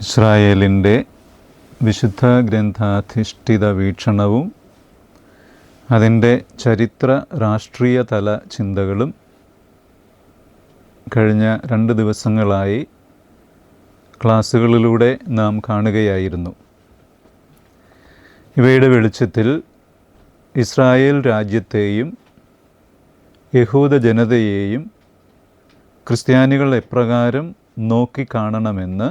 ഇസ്രായേലിൻ്റെ വിശുദ്ധ ഗ്രന്ഥാധിഷ്ഠിത വീക്ഷണവും അതിൻ്റെ ചരിത്ര രാഷ്ട്രീയ തല ചിന്തകളും കഴിഞ്ഞ 2 ദിവസങ്ങളായി ക്ലാസ്സുകളിലൂടെ നാം കാണുകയായിരുന്നു. ഇവയുടെ വെളിച്ചത്തിൽ ഇസ്രായേൽ രാജ്യത്തെയും യഹൂദ ജനതയെയും ക്രിസ്ത്യാനികൾ എപ്രകാരം നോക്കിക്കാണണമെന്ന്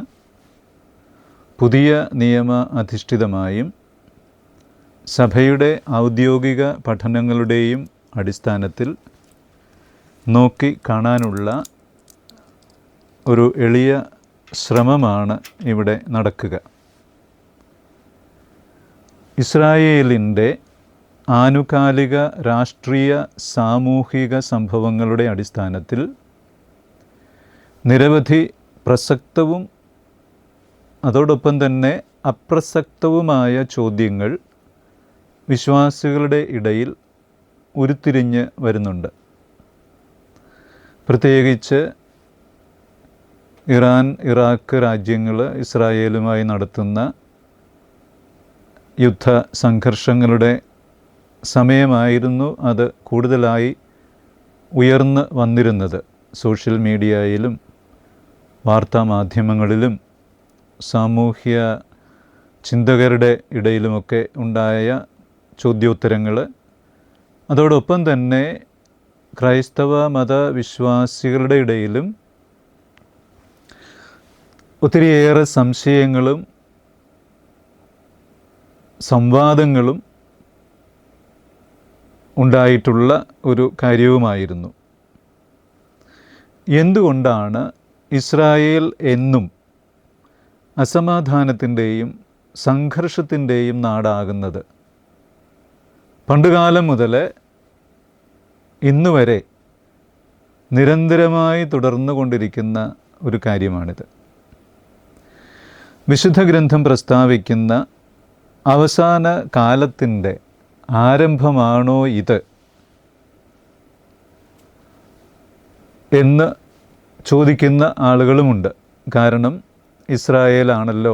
പുതിയ നിയമ അധിഷ്ഠിതമായും സഭയുടെ ഔദ്യോഗിക പഠനങ്ങളുടെയും അടിസ്ഥാനത്തിൽ നോക്കി കാണാനുള്ള ഒരു എളിയ ശ്രമമാണ് ഇവിടെ നടക്കുക. ഇസ്രായേലിൻ്റെ ആനുകാലിക രാഷ്ട്രീയ സാമൂഹിക സംഭവങ്ങളുടെ അടിസ്ഥാനത്തിൽ നിരവധി പ്രസക്തവും അതോടൊപ്പം തന്നെ അപ്രസക്തവുമായ ചോദ്യങ്ങൾ വിശ്വാസികളുടെ ഇടയിൽ ഉരുത്തിരിഞ്ഞ് വരുന്നുണ്ട്. പ്രത്യേകിച്ച് ഇറാൻ, ഇറാഖ് രാജ്യങ്ങൾ ഇസ്രായേലുമായി നടത്തുന്ന യുദ്ധ സംഘർഷങ്ങളുടെ സമയമായിരുന്നു അത് കൂടുതലായി ഉയർന്നു വന്നിരുന്നത്. സോഷ്യൽ മീഡിയയിലും വാർത്താമാധ്യമങ്ങളിലും സാമൂഹ്യ ചിന്തകരുടെ ഇടയിലുമൊക്കെ ഉണ്ടായ ചോദ്യോത്തരങ്ങൾ, അതോടൊപ്പം തന്നെ ക്രൈസ്തവ മതവിശ്വാസികളുടെ ഇടയിലും ഒത്തിരിയേറെ സംശയങ്ങളും സംവാദങ്ങളും ഉണ്ടായിട്ടുള്ള ഒരു കാര്യവുമായിരുന്നു. എന്തുകൊണ്ടാണ് ഇസ്രായേൽ എന്നും അസമാധാനത്തിൻ്റെയും സംഘർഷത്തിൻ്റെയും നാടാകുന്നത്? പണ്ടുകാലം മുതൽ ഇന്നുവരെ നിരന്തരമായി തുടർന്നു കൊണ്ടിരിക്കുന്ന ഒരു കാര്യമാണിത്. വിശുദ്ധ ഗ്രന്ഥം പ്രസ്താവിക്കുന്ന അവസാന കാലത്തിൻ്റെ ആരംഭമാണോ ഇത് എന്ന് ചോദിക്കുന്ന ആളുകളുമുണ്ട്. കാരണം ഇസ്രായേലാണല്ലോ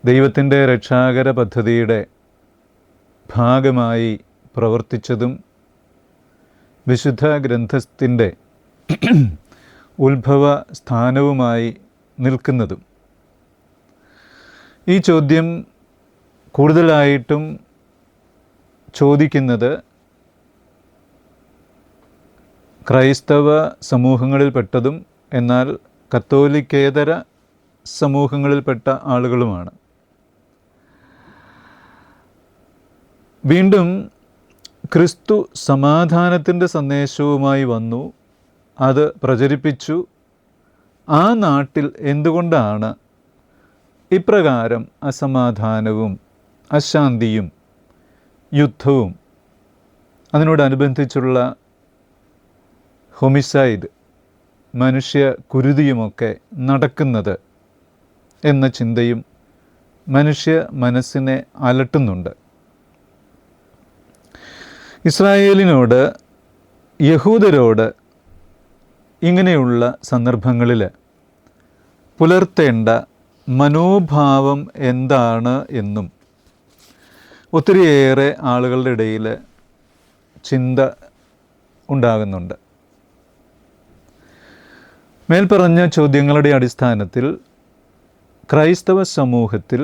ദൈവത്തിൻ്റെ രക്ഷാകര പദ്ധതിയുടെ ഭാഗമായി പ്രവർത്തിച്ചതും വിശുദ്ധ ഗ്രന്ഥത്തിൻ്റെ ഉത്ഭവ സ്ഥാനവുമായി നിൽക്കുന്നതും. ഈ ചോദ്യം കൂടുതലായിട്ടും ചോദിക്കുന്നത് ക്രൈസ്തവ സമൂഹങ്ങളിൽപ്പെട്ടതും എന്നാൽ കത്തോലിക്കേതര സമൂഹങ്ങളിൽപ്പെട്ട ആളുകളുമാണ്. വീണ്ടും ക്രിസ്തു സമാധാനത്തിൻ്റെ സന്ദേശവുമായി വന്നു, അത് പ്രചരിപ്പിച്ചു. ആ നാട്ടിൽ എന്തുകൊണ്ടാണ് ഇപ്രകാരം അസമാധാനവും അശാന്തിയും യുദ്ധവും അതിനോടനുബന്ധിച്ചുള്ള ഹൊമിസൈഡ്, മനുഷ്യ കുരുതിയുമൊക്കെ നടക്കുന്നത് എന്ന ചിന്തയും മനുഷ്യ മനസ്സിനെ അലട്ടുന്നുണ്ട്. ഇസ്രായേലിനോട്, യഹൂദരോട് ഇങ്ങനെയുള്ള സന്ദർഭങ്ങളിൽ പുലർത്തേണ്ട മനോഭാവം എന്താണ് എന്നും ഒത്തിരിയേറെ ആളുകളുടെ ഇടയിൽ ചിന്ത ഉണ്ടാകുന്നുണ്ട്. മേൽപ്പറഞ്ഞ ചോദ്യങ്ങളുടെ അടിസ്ഥാനത്തിൽ ക്രൈസ്തവ സമൂഹത്തിൽ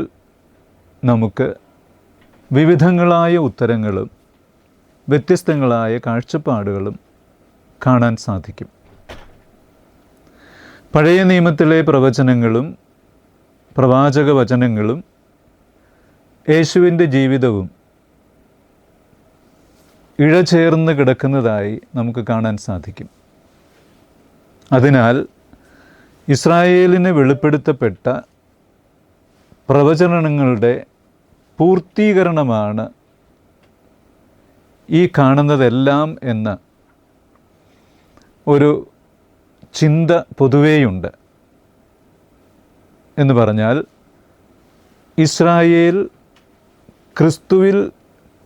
നമുക്ക് വിവിധങ്ങളായ ഉത്തരങ്ങളും വ്യത്യസ്തങ്ങളായ കാഴ്ചപ്പാടുകളും കാണാൻ സാധിക്കും. പഴയ നിയമത്തിലെ പ്രവചനങ്ങളും പ്രവാചക വചനങ്ങളും യേശുവിൻ്റെ ജീവിതവും ഇഴചേർന്ന് കിടക്കുന്നതായി നമുക്ക് കാണാൻ സാധിക്കും. അതിനാൽ ഇസ്രായേലിന് വെളിപ്പെടുത്തപ്പെട്ട പ്രവചനങ്ങളുടെ പൂർത്തീകരണമാണ് ഈ കാണുന്നതെല്ലാം എന്ന ഒരു ചിന്ത പൊതുവേയുണ്ട്. എന്ന് പറഞ്ഞാൽ ഇസ്രായേൽ ക്രിസ്തുവിൽ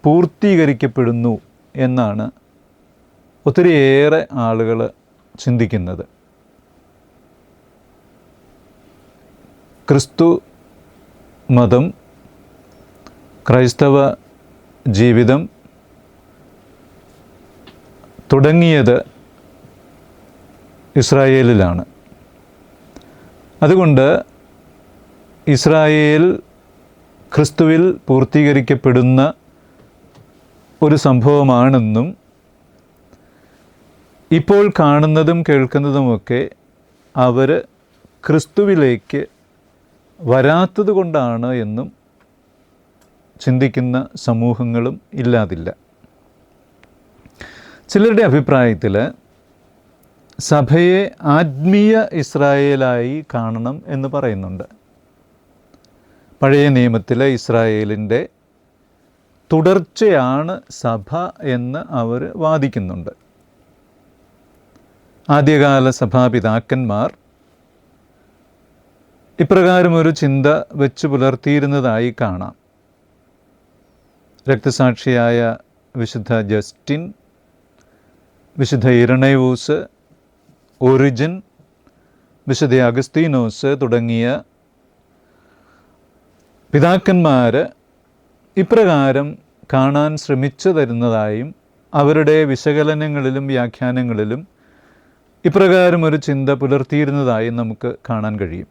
പൂർത്തീകരിക്കപ്പെടുന്നു എന്നാണ് ഒത്തിരിയേറെ ആളുകൾ ചിന്തിക്കുന്നത്. ക്രിസ്തു മതം, ക്രൈസ്തവ ജീവിതം തുടങ്ങിയത് ഇസ്രായേലിലാണ്. അതുകൊണ്ട് ഇസ്രായേൽ ക്രിസ്തുവിൽ പൂർത്തീകരിക്കപ്പെടുന്ന ഒരു സംഭവമാണെന്നും ഇപ്പോൾ കാണുന്നതും കേൾക്കുന്നതുമൊക്കെ അവർ ക്രിസ്തുവിലേക്ക് വരാത്തത് കൊണ്ടാണ് എന്നും ചിന്തിക്കുന്ന സമൂഹങ്ങളും ഇല്ലാതില്ല. ചിലരുടെ അഭിപ്രായത്തിൽ സഭയെ ആത്മീയ ഇസ്രായേലായി കാണണം എന്ന് പറയുന്നുണ്ട്. പഴയ നിയമത്തിലെ ഇസ്രായേലിൻ്റെ തുടർച്ചയാണ് സഭ എന്ന് അവർ വാദിക്കുന്നുണ്ട്. ആദ്യകാല സഭാപിതാക്കന്മാർ ഇപ്രകാരമൊരു ചിന്ത വെച്ച് പുലർത്തിയിരുന്നതായി കാണാം. രക്തസാക്ഷിയായ വിശുദ്ധ ജസ്റ്റിൻ, വിശുദ്ധ ഇരണേവൂസ്, ഒറിജിൻ, വിശുദ്ധ അഗസ്തീനോസ് തുടങ്ങിയ പിതാക്കന്മാർ ഇപ്രകാരം കാണാൻ ശ്രമിച്ചു തരുന്നതായും അവരുടെ വിശകലനങ്ങളിലും വ്യാഖ്യാനങ്ങളിലും ഇപ്രകാരം ഒരു ചിന്ത പുലർത്തിയിരുന്നതായും നമുക്ക് കാണാൻ കഴിയും.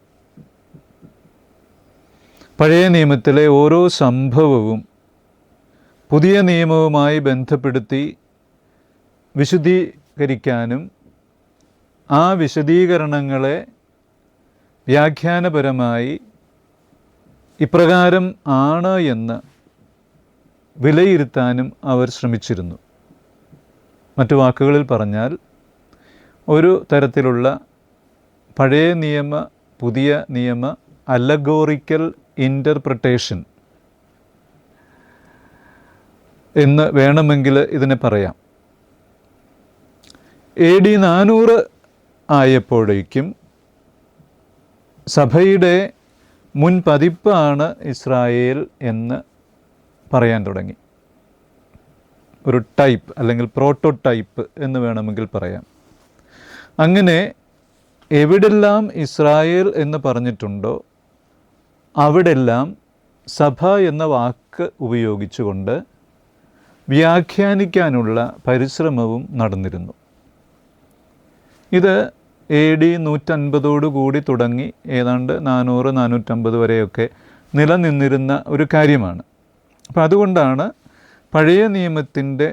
പഴയ നിയമത്തിലെ ഓരോ സംഭവവും പുതിയ നിയമവുമായി ബന്ധപ്പെടുത്തി വിശദീകരിക്കാനും ആ വിശദീകരണങ്ങളെ വ്യാഖ്യാനപരമായി ഇപ്രകാരം ആണ് എന്ന് വിലയിരുത്താനും അവർ ശ്രമിച്ചിരുന്നു. മറ്റു വാക്കുകളിൽ പറഞ്ഞാൽ ഒരു തരത്തിലുള്ള പഴയ നിയമ പുതിയ നിയമ അലഗോറിക്കൽ ഇൻ്റർപ്രിട്ടേഷൻ എന്ന് വേണമെങ്കിൽ ഇതിനെ പറയാം. AD 400 ആയപ്പോഴേക്കും സഭയുടെ മുൻ പതിപ്പാണ് ഇസ്രായേൽ എന്ന് പറയാൻ തുടങ്ങി. ഒരു ടൈപ്പ് അല്ലെങ്കിൽ പ്രോട്ടോടൈപ്പ് എന്ന് വേണമെങ്കിൽ പറയാം. അങ്ങനെ എവിടെല്ലാം ഇസ്രായേൽ എന്ന് പറഞ്ഞിട്ടുണ്ടോ അവിടെല്ലാം സഭ എന്ന വാക്ക് ഉപയോഗിച്ചുകൊണ്ട് വ്യാഖ്യാനിക്കാനുള്ള പരിശ്രമവും നടന്നിരുന്നു. ഇത് AD 150 കൂടി തുടങ്ങി ഏതാണ്ട് 400-450 വരെയൊക്കെ നിലനിന്നിരുന്ന ഒരു കാര്യമാണ്. അപ്പം അതുകൊണ്ടാണ് പഴയ നിയമത്തിൻ്റെ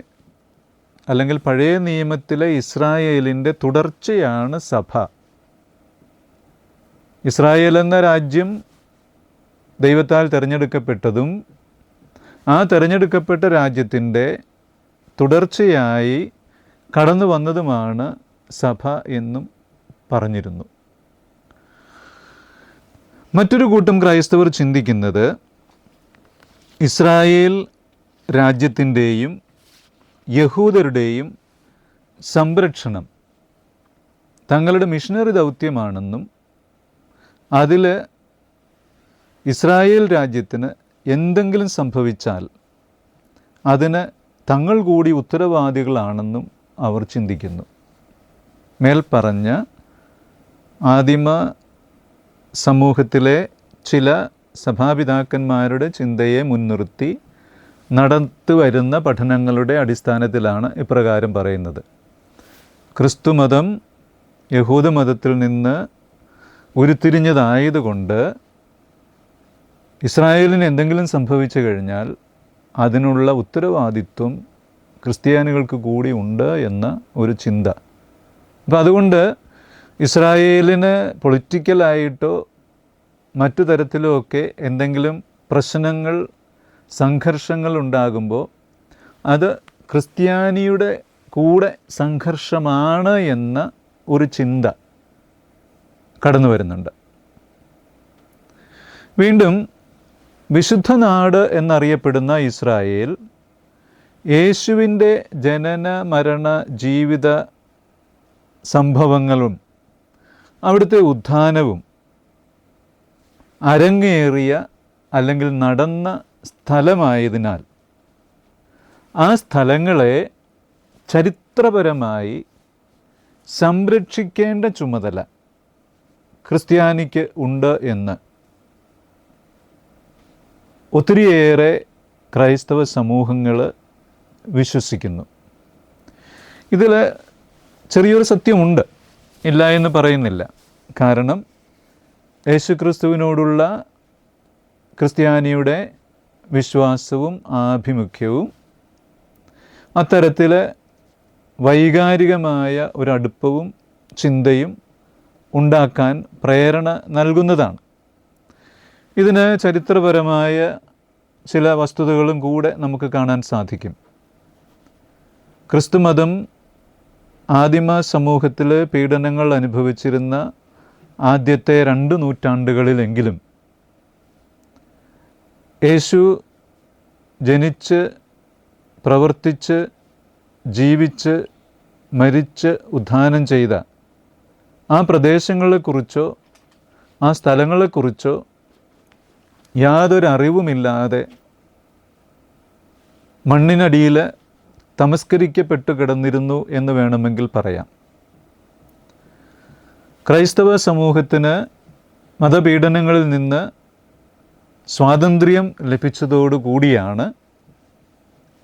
അല്ലെങ്കിൽ പഴയ നിയമത്തിലെ ഇസ്രായേലിൻ്റെ തുടർച്ചയാണ് സഭ. ഇസ്രായേൽ എന്ന രാജ്യം ദൈവത്താൽ തിരഞ്ഞെടുക്കപ്പെട്ടതും ആ തിരഞ്ഞെടുക്കപ്പെട്ട രാജ്യത്തിൻ്റെ തുടർച്ചയായി കടന്നു വന്നതുമാണ് സഭ എന്നും പറഞ്ഞിരുന്നു. മറ്റൊരു കൂട്ടം ക്രൈസ്തവർ ചിന്തിക്കുന്നത് ഇസ്രായേൽ രാജ്യത്തിൻ്റെയും യഹൂദരുടെയും സംരക്ഷണം തങ്ങളുടെ മിഷനറി ദൗത്യമാണെന്നും അതിൽ ഇസ്രായേൽ രാജ്യത്തിന് എന്തെങ്കിലും സംഭവിച്ചാൽ അതിന് തങ്ങൾ കൂടി ഉത്തരവാദികളാണെന്നും അവർ ചിന്തിക്കുന്നു. മേൽപ്പറഞ്ഞ ആദിമ സമൂഹത്തിലെ ചില സഭാപിതാക്കന്മാരുടെ ചിന്തയെ മുൻനിർത്തി നടത്തിവരുന്ന പഠനങ്ങളുടെ അടിസ്ഥാനത്തിലാണ് ഇപ്രകാരം പറയുന്നത്. ക്രിസ്തുമതം യഹൂദമതത്തിൽ നിന്ന് ഉരുത്തിരിഞ്ഞതായതുകൊണ്ട് ഇസ്രായേലിന് എന്തെങ്കിലും സംഭവിച്ചു കഴിഞ്ഞാൽ അതിനുള്ള ഉത്തരവാദിത്വം ക്രിസ്ത്യാനികൾക്ക് കൂടി ഉണ്ട് എന്ന ഒരു ചിന്ത. അപ്പം അതുകൊണ്ട് ഇസ്രായേലിന് പൊളിറ്റിക്കലായിട്ടോ മറ്റു തരത്തിലോ ഒക്കെ എന്തെങ്കിലും പ്രശ്നങ്ങൾ സംഘർഷങ്ങൾ ഉണ്ടാകുമ്പോൾ അത് ക്രിസ്ത്യാനിയുടെ കൂടെ സംഘർഷമാണ് എന്ന ഒരു ചിന്ത കടന്നു വരുന്നുണ്ട്. വീണ്ടും വിശുദ്ധ നാട് എന്നറിയപ്പെടുന്ന ഇസ്രായേൽ യേശുവിൻ്റെ ജനന മരണ ജീവിത സംഭവങ്ങളും അവിടുത്തെ ഉത്ഥാനവും അരങ്ങേറിയ അല്ലെങ്കിൽ നടന്ന സ്ഥലമായതിനാൽ ആ സ്ഥലങ്ങളെ ചരിത്രപരമായി സംരക്ഷിക്കേണ്ട ചുമതല ക്രിസ്ത്യാനിക്ക് ഉണ്ട് എന്ന് ഒത്തിരിയേറെ ക്രൈസ്തവ സമൂഹങ്ങൾ വിശ്വസിക്കുന്നു. ഇതിൽ ചെറിയൊരു സത്യമുണ്ട്, ഇല്ല എന്ന് പറയുന്നില്ല. കാരണം യേശുക്രിസ്തുവിനോടുള്ള ക്രിസ്ത്യാനിയുടെ വിശ്വാസവും ആഭിമുഖ്യവും അത്തരത്തിൽ വൈകാരികമായ ഒരടുപ്പവും ചിന്തയും ഉണ്ടാക്കാൻ പ്രേരണ നൽകുന്നതാണ്. ഇതിന് ചരിത്രപരമായ ചില വസ്തുതകളും കൂടെ നമുക്ക് കാണാൻ സാധിക്കും. ക്രിസ്തുമതം ആദിമ സമൂഹത്തിൽ പീഡനങ്ങൾ അനുഭവിച്ചിരുന്ന ആദ്യത്തെ 2 നൂറ്റാണ്ടുകളിലെങ്കിലും യേശു ജനിച്ച് പ്രവർത്തിച്ച് ജീവിച്ച് മരിച്ച് ഉത്ഥാനം ചെയ്ത ആ പ്രദേശങ്ങളെക്കുറിച്ചോ ആ സ്ഥലങ്ങളെക്കുറിച്ചോ യാതൊരു അറിവുമില്ലാതെ മണ്ണിനടിയിൽ തമസ്കരിക്കപ്പെട്ടു കിടന്നിരുന്നു എന്ന് വേണമെങ്കിൽ പറയാം. ക്രൈസ്തവ സമൂഹത്തിന് മതപീഡനങ്ങളിൽ നിന്ന് സ്വാതന്ത്ര്യം ലഭിച്ചതോടുകൂടിയാണ്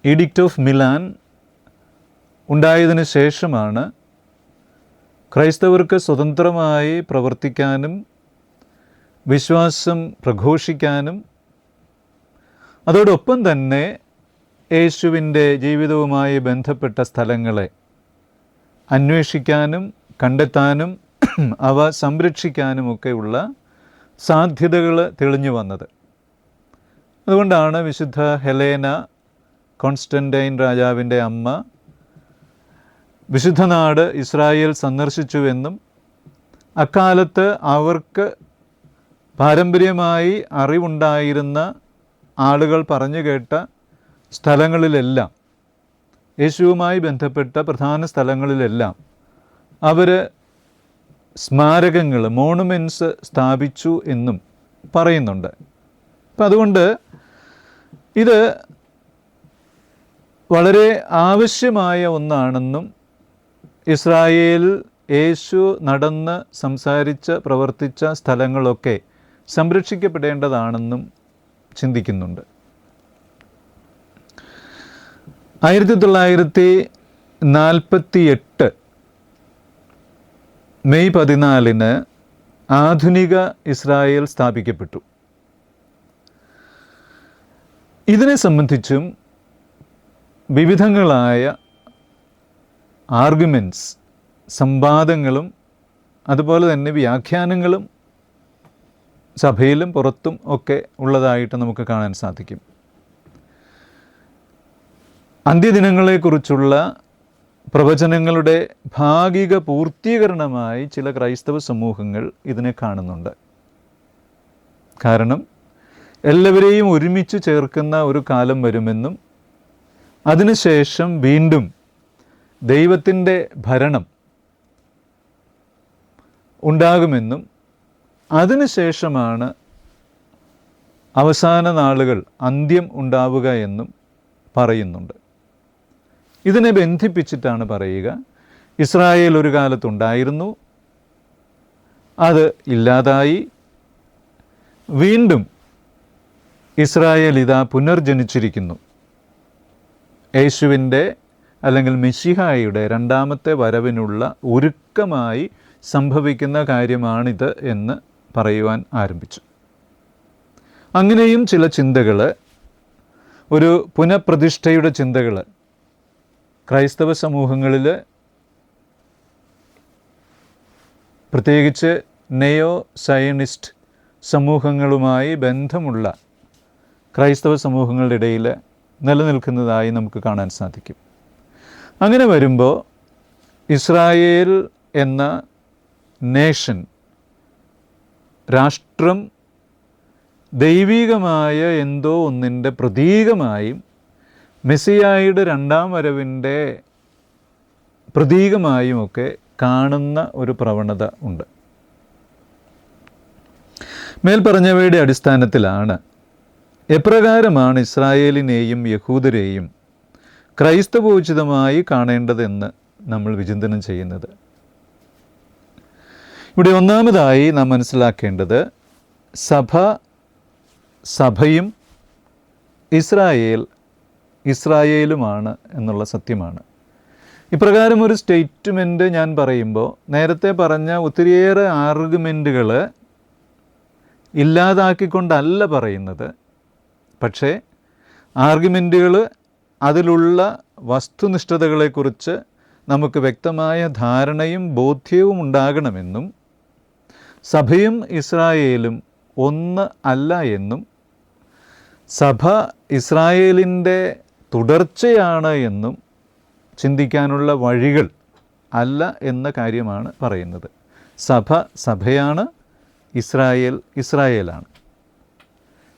എഡിക്റ്റ് ഓഫ് മിലാൻ ഉണ്ടായതിനു ശേഷമാണ് ക്രൈസ്തവർക്ക് സ്വതന്ത്രമായി പ്രവർത്തിക്കാനും വിശ്വാസം പ്രഘോഷിക്കാനും അതോടൊപ്പം തന്നെ യേശുവിൻ്റെ ജീവിതവുമായി ബന്ധപ്പെട്ട സ്ഥലങ്ങളെ അന്വേഷിക്കാനും കണ്ടെത്താനും അവ സംരക്ഷിക്കാനുമൊക്കെയുള്ള സാധ്യതകൾ തെളിഞ്ഞു വന്നത്. അതുകൊണ്ടാണ് വിശുദ്ധ ഹെലേന, കോൺസ്റ്റൻറ്റൈൻ രാജാവിൻ്റെ അമ്മ, വിശുദ്ധനാട് ഇസ്രായേൽ സന്ദർശിച്ചുവെന്നും അക്കാലത്ത് അവർക്ക് പാരമ്പര്യമായി അറിവുണ്ടായിരുന്ന ആളുകൾ പറഞ്ഞു കേട്ട സ്ഥലങ്ങളിലെല്ലാം, യേശുവുമായി ബന്ധപ്പെട്ട പ്രധാന സ്ഥലങ്ങളിലെല്ലാം അവർ സ്മാരകങ്ങൾ, മോണുമെൻറ്റ്സ് സ്ഥാപിച്ചു എന്നും പറയുന്നുണ്ട്. അപ്പം അതുകൊണ്ട് ഇത് വളരെ ആവശ്യമായ ഒന്നാണെന്നും ഇസ്രായേൽ യേശു നടന്ന് സംസാരിച്ച് പ്രവർത്തിച്ച സ്ഥലങ്ങളൊക്കെ സംരക്ഷിക്കപ്പെടേണ്ടതാണെന്നും ചിന്തിക്കുന്നുണ്ട്. 1948 മെയ് 14 ആധുനിക ഇസ്രായേൽ സ്ഥാപിക്കപ്പെട്ടു. ഇതിനെ സംബന്ധിച്ചും വിവിധങ്ങളായ ആർഗ്യുമെൻറ്റ്സ്, സംവാദങ്ങളും അതുപോലെ തന്നെ വ്യാഖ്യാനങ്ങളും സഭയിലും പുറത്തും ഒക്കെ ഉള്ളതായിട്ട് നമുക്ക് കാണാൻ സാധിക്കും. അന്ത്യദിനങ്ങളെക്കുറിച്ചുള്ള പ്രവചനങ്ങളുടെ ഭാഗിക പൂർത്തീകരണമായി ചില ക്രൈസ്തവ സമൂഹങ്ങൾ ഇതിനെ കാണുന്നുണ്ട്. കാരണം എല്ലാവരെയും ഒരുമിച്ച് ചേർക്കുന്ന ഒരു കാലം വരുമെന്നും അതിനുശേഷം വീണ്ടും ദൈവത്തിൻ്റെ ഭരണം ഉണ്ടാകുമെന്നും അതിനുശേഷമാണ് അവസാന നാളുകൾ, അന്ത്യം ഉണ്ടാവുക എന്നും പറയുന്നുണ്ട്. ഇതിനെ ബന്ധിപ്പിച്ചിട്ടാണ് പറയുക, ഇസ്രായേൽ ഒരു കാലത്തുണ്ടായിരുന്നു, അത് ഇല്ലാതായി, വീണ്ടും ഇസ്രായേൽ ഇതാ പുനർജനിച്ചിരിക്കുന്നു. യേശുവിൻ്റെ അല്ലെങ്കിൽ മെശിഹായുടെ 2ാമത്തെ വരവിനുള്ള ഒരുക്കമായി സംഭവിക്കുന്ന കാര്യമാണിത് എന്ന് പറയുവാൻ ആരംഭിച്ചു. അങ്ങനെയും ചില ചിന്തകൾ, ഒരു പുനഃപ്രതിഷ്ഠയുടെ ചിന്തകൾ ക്രൈസ്തവ സമൂഹങ്ങളിൽ, പ്രത്യേകിച്ച് നെയോ സയനിസ്റ്റ് സമൂഹങ്ങളുമായി ബന്ധമുള്ള ക്രൈസ്തവ സമൂഹങ്ങളുടെ ഇടയിൽ നിലനിൽക്കുന്നതായി നമുക്ക് കാണാൻ സാധിക്കും. അങ്ങനെ വരുമ്പോൾ ഇസ്രായേൽ എന്ന നേഷൻ, രാഷ്ട്രം, ദൈവികമായ എന്തോ ഒന്നിൻ്റെ പ്രതീകമായും മെസ്സിയായുടെ 2ാം വരവിൻ്റെ പ്രതീകമായുമൊക്കെ കാണുന്ന ഒരു പ്രവണത ഉണ്ട്. മേൽപ്പറഞ്ഞവയുടെ അടിസ്ഥാനത്തിലാണ് എപ്രകാരമാണ് ഇസ്രായേലിനെയും യഹൂദരെയും ക്രൈസ്തവോചിതമായി കാണേണ്ടതെന്ന് നമ്മൾ വിചിന്തനം ചെയ്യുന്നത്. ഇവിടെ ഒന്നാമതായി നാം മനസ്സിലാക്കേണ്ടത്, സഭയും ഇസ്രായേൽ ഇസ്രായേലുമാണ് എന്നുള്ള സത്യമാണ്. ഇപ്രകാരം ഒരു സ്റ്റേറ്റ്മെൻറ്റ് ഞാൻ പറയുമ്പോൾ നേരത്തെ പറഞ്ഞ ഒത്തിരിയേറെ ആർഗ്യുമെൻറ്റുകൾ ഇല്ലാതാക്കിക്കൊണ്ടല്ല പറയുന്നത്. പക്ഷേ ആർഗ്യുമെൻറ്റുകൾ അതിലുള്ള വസ്തുനിഷ്ഠതകളെക്കുറിച്ച് നമുക്ക് വ്യക്തമായ ധാരണയും ബോധ്യവും ഉണ്ടാകണമെന്നും സഭയും ഇസ്രായേലും ഒന്ന് അല്ല എന്നും സഭ ഇസ്രായേലിൻ്റെ തുടർച്ചയാണ് എന്നും ചിന്തിക്കാനുള്ള വഴികൾ അല്ല എന്ന കാര്യമാണ് പറയുന്നത്. സഭ സഭയാണ്, ഇസ്രായേൽ ഇസ്രായേലാണ്.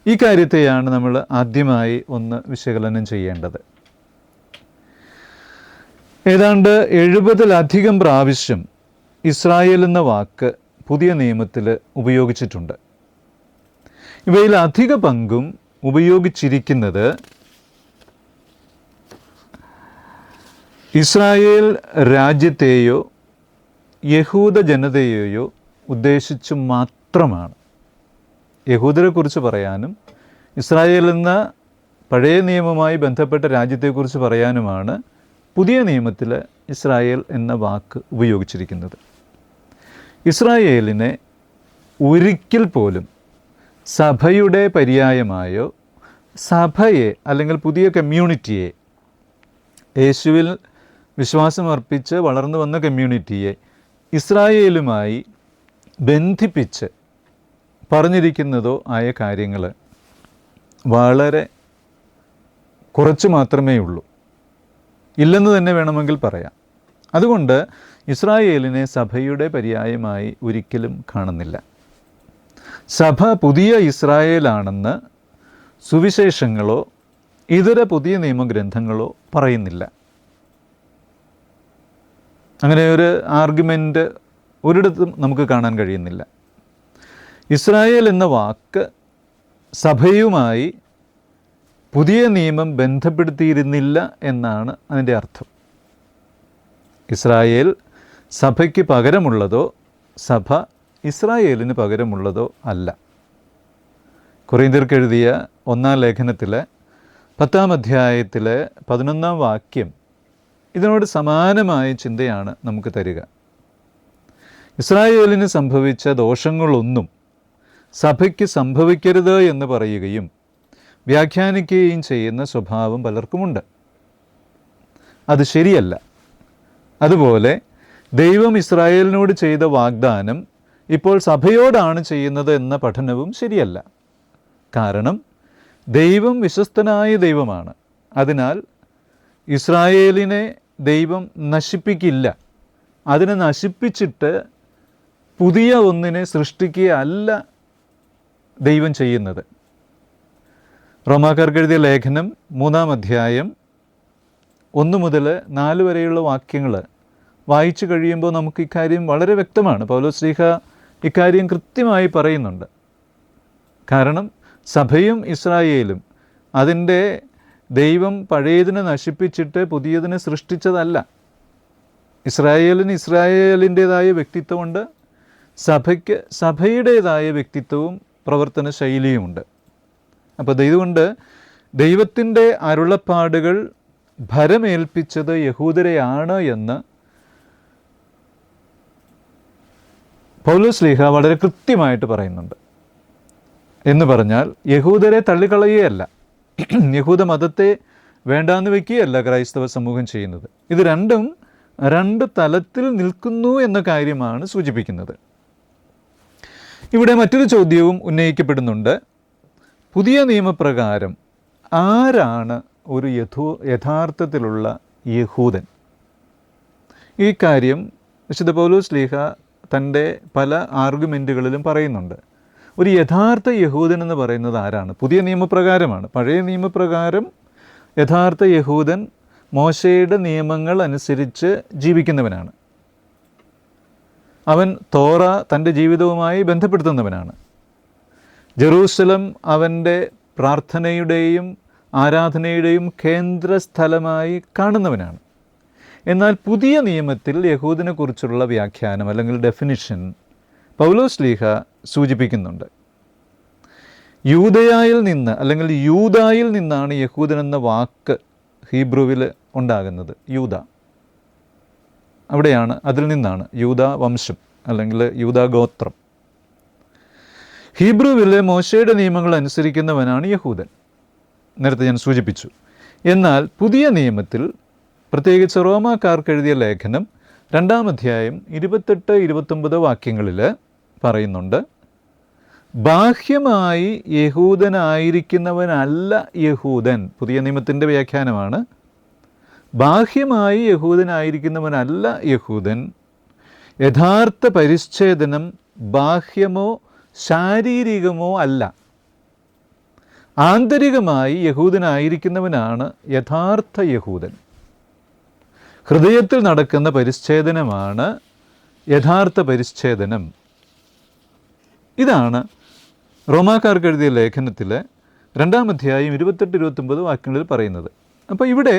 ഈ കാര്യത്തെയാണ് നമ്മൾ ആദ്യമായി ഒന്ന് വിശകലനം ചെയ്യേണ്ടത്. ഏതാണ്ട് 70-ലധികം പ്രാവശ്യം ഇസ്രായേൽ എന്ന വാക്ക് പുതിയ നിയമത്തിൽ ഉപയോഗിച്ചിട്ടുണ്ട്. ഇവയിൽ അധിക പങ്കും ഉപയോഗിച്ചിരിക്കുന്നത് ഇസ്രായേൽ രാജ്യത്തെയോ യഹൂദ ജനതയെയോ ഉദ്ദേശിച്ച് മാത്രമാണ്. യഹൂദരെക്കുറിച്ച് പറയാനും ഇസ്രായേൽ എന്ന പഴയ നിയമവുമായി ബന്ധപ്പെട്ട രാജ്യത്തെക്കുറിച്ച് പറയാനുമാണ് പുതിയ നിയമത്തിൽ ഇസ്രായേൽ എന്ന വാക്ക് ഉപയോഗിച്ചിരിക്കുന്നത്. ഇസ്രായേലിനെ ഒരിക്കൽ പോലും സഭയുടെ പര്യായമായോ സഭയെ അല്ലെങ്കിൽ പുതിയ കമ്മ്യൂണിറ്റിയെ, യേശുവിൽ വിശ്വാസമർപ്പിച്ച് വളർന്നു വന്ന കമ്മ്യൂണിറ്റിയെ ഇസ്രായേലുമായി ബന്ധിപ്പിച്ച് പറഞ്ഞിരിക്കുന്നതോ ആയ കാര്യങ്ങൾ വളരെ കുറച്ച് മാത്രമേ ഉള്ളൂ. ഇല്ലെന്ന് തന്നെ വേണമെങ്കിൽ പറയാം. അതുകൊണ്ട് ഇസ്രായേലിനെ സഭയുടെ പര്യായമായി ഒരിക്കലും കാണുന്നില്ല. സഭ പുതിയ ഇസ്രായേലാണെന്ന് സുവിശേഷങ്ങളോ ഇതര പുതിയ നിയമഗ്രന്ഥങ്ങളോ പറയുന്നില്ല. അങ്ങനെ ഒരു ആർഗ്യുമെൻ്റ് ഒരിടത്തും നമുക്ക് കാണാൻ കഴിയുന്നില്ല. ഇസ്രായേൽ എന്ന വാക്ക് സഭയുമായി പുതിയ നിയമം ബന്ധപ്പെടുത്തിയിരുന്നില്ല എന്നാണ് അതിൻ്റെ അർത്ഥം. ഇസ്രായേൽ സഭയ്ക്ക് പകരമുള്ളതോ സഭ ഇസ്രായേലിന് പകരമുള്ളതോ അല്ല. കൊറിന്ത്യർക്ക് എഴുതിയ 1-ാം ലേഖനത്തിലെ 10-ാം അധ്യായത്തിലെ 11-ാം വാക്യം ഇതിനോട് സമാനമായ ചിന്തയാണ് നമുക്ക് തരിക. ഇസ്രായേലിന് സംഭവിച്ച ദോഷങ്ങളൊന്നും സഭയ്ക്ക് സംഭവിക്കരുത് എന്ന് പറയുകയും വ്യാഖ്യാനിക്കുകയും ചെയ്യുന്ന സ്വഭാവം പലർക്കുമുണ്ട്. അത് ശരിയല്ല. അതുപോലെ ദൈവം ഇസ്രായേലിനോട് ചെയ്ത വാഗ്ദാനം ഇപ്പോൾ സഭയോടാണ് ചെയ്യുന്നത് എന്ന പഠനവും ശരിയല്ല. കാരണം ദൈവം വിശ്വസ്തനായ ദൈവമാണ്. അതിനാൽ ഇസ്രായേലിനെ ദൈവം നശിപ്പിക്കില്ല. അതിനെ നശിപ്പിച്ചിട്ട് പുതിയ ഒന്നിനെ സൃഷ്ടിക്കുകയല്ല ദൈവം ചെയ്യുന്നത്. റോമാക്കാർക്ക് എഴുതിയ ലേഖനം 3-ാം അധ്യായം 1 മുതൽ 4 വരെയുള്ള വാക്യങ്ങൾ വായിച്ചു കഴിയുമ്പോൾ നമുക്ക് ഇക്കാര്യം വളരെ വ്യക്തമാണ്. പൗലോസ്ലീഹ ഇക്കാര്യം കൃത്യമായി പറയുന്നുണ്ട്. കാരണം സഭയും ഇസ്രായേലും അതിൻ്റെ ദൈവം പഴയതിനെ നശിപ്പിച്ചിട്ട് പുതിയതിനെ സൃഷ്ടിച്ചതല്ല. ഇസ്രായേലിന് ഇസ്രായേലിൻ്റേതായ വ്യക്തിത്വമുണ്ട്, സഭയ്ക്ക് സഭയുടേതായ വ്യക്തിത്വവും പ്രവർത്തന ശൈലിയുമുണ്ട്. അപ്പോൾ ഇതുകൊണ്ട് ദൈവത്തിൻ്റെ അരുളപ്പാടുകൾ ഭരമേൽപ്പിച്ചത് യഹൂദരെയാണ് എന്ന് പൗലോസ്ലീഹ വളരെ കൃത്യമായിട്ട് പറയുന്നുണ്ട്. എന്ന് പറഞ്ഞാൽ യഹൂദരെ തള്ളിക്കളയുകയല്ല, യഹൂദ മതത്തെ വേണ്ടാന്ന് വയ്ക്കുകയല്ല ക്രൈസ്തവ സമൂഹം ചെയ്യുന്നത്. ഇത് രണ്ടും 2 തലത്തിൽ നിൽക്കുന്നു എന്ന കാര്യമാണ് സൂചിപ്പിക്കുന്നത്. ഇവിടെ മറ്റൊരു ചോദ്യവും ഉന്നയിക്കപ്പെടുന്നുണ്ട്. പുതിയ നിയമപ്രകാരം ആരാണ് ഒരു യഥാർത്ഥത്തിലുള്ള യഹൂദൻ? ഈ കാര്യം വിശുദ്ധ പൗലോസ്ലീഹ തൻ്റെ പല ആർഗ്യുമെൻറ്റുകളിലും പറയുന്നുണ്ട്. ഒരു യഥാർത്ഥ യഹൂദൻ എന്ന് പറയുന്നത് ആരാണ്? പുതിയ നിയമപ്രകാരമാണ്. പഴയ നിയമപ്രകാരം യഥാർത്ഥ യഹൂദൻ മോശയുടെ നിയമങ്ങൾ അനുസരിച്ച് ജീവിക്കുന്നവനാണ്. അവൻ തോറ തൻ്റെ ജീവിതവുമായി ബന്ധപ്പെടുത്തുന്നവനാണ്. ജെറൂസലം അവൻ്റെ പ്രാർത്ഥനയുടെയും ആരാധനയുടെയും കേന്ദ്രസ്ഥലമായി കാണുന്നവനാണ്. എന്നാൽ പുതിയ നിയമത്തിൽ യഹൂദനെക്കുറിച്ചുള്ള വ്യാഖ്യാനം അല്ലെങ്കിൽ ഡെഫിനിഷൻ പൗലോസ്ലീഹ സൂചിപ്പിക്കുന്നുണ്ട്. യൂദയായിൽ നിന്ന് അല്ലെങ്കിൽ യൂദായിൽ നിന്നാണ് യഹൂദൻ എന്ന വാക്ക് ഹീബ്രുവിൽ ഉണ്ടാകുന്നത്. യൂദ, അവിടെയാണ്, അതിൽ നിന്നാണ് യൂദാ വംശം അല്ലെങ്കിൽ യൂദാ ഗോത്രം. ഹീബ്രുവിലെ മോശയുടെ നിയമങ്ങൾ അനുസരിക്കുന്നവനാണ് യഹൂദൻ, നേരത്തെ ഞാൻ സൂചിപ്പിച്ചു. എന്നാൽ പുതിയ നിയമത്തിൽ, പ്രത്യേകിച്ച് റോമാക്കാർക്ക് എഴുതിയ ലേഖനം 2-ാം അധ്യായം 28-29 വാക്യങ്ങളിൽ പറയുന്നുണ്ട്, ബാഹ്യമായി യഹൂദനായിരിക്കുന്നവനല്ല യഹൂദൻ. പുതിയ നിയമത്തിൻ്റെ വ്യാഖ്യാനമാണ്. ബാഹ്യമായി യഹൂദനായിരിക്കുന്നവനല്ല യഹൂദൻ. യഥാർത്ഥ പരിച്ഛേദനം ബാഹ്യമോ ശാരീരികമോ അല്ല. ആന്തരികമായി യഹൂദനായിരിക്കുന്നവനാണ് യഥാർത്ഥ യഹൂദൻ. ഹൃദയത്തിൽ നടക്കുന്ന പരിച്ഛേദനമാണ് യഥാർത്ഥ പരിച്ഛേദനം. ഇതാണ് റോമാക്കാർക്ക് എഴുതിയ ലേഖനത്തിൽ 2-ാം അധ്യായം 28-29 വാക്യങ്ങളിൽ പറയുന്നത്. അപ്പോൾ ഇവിടെ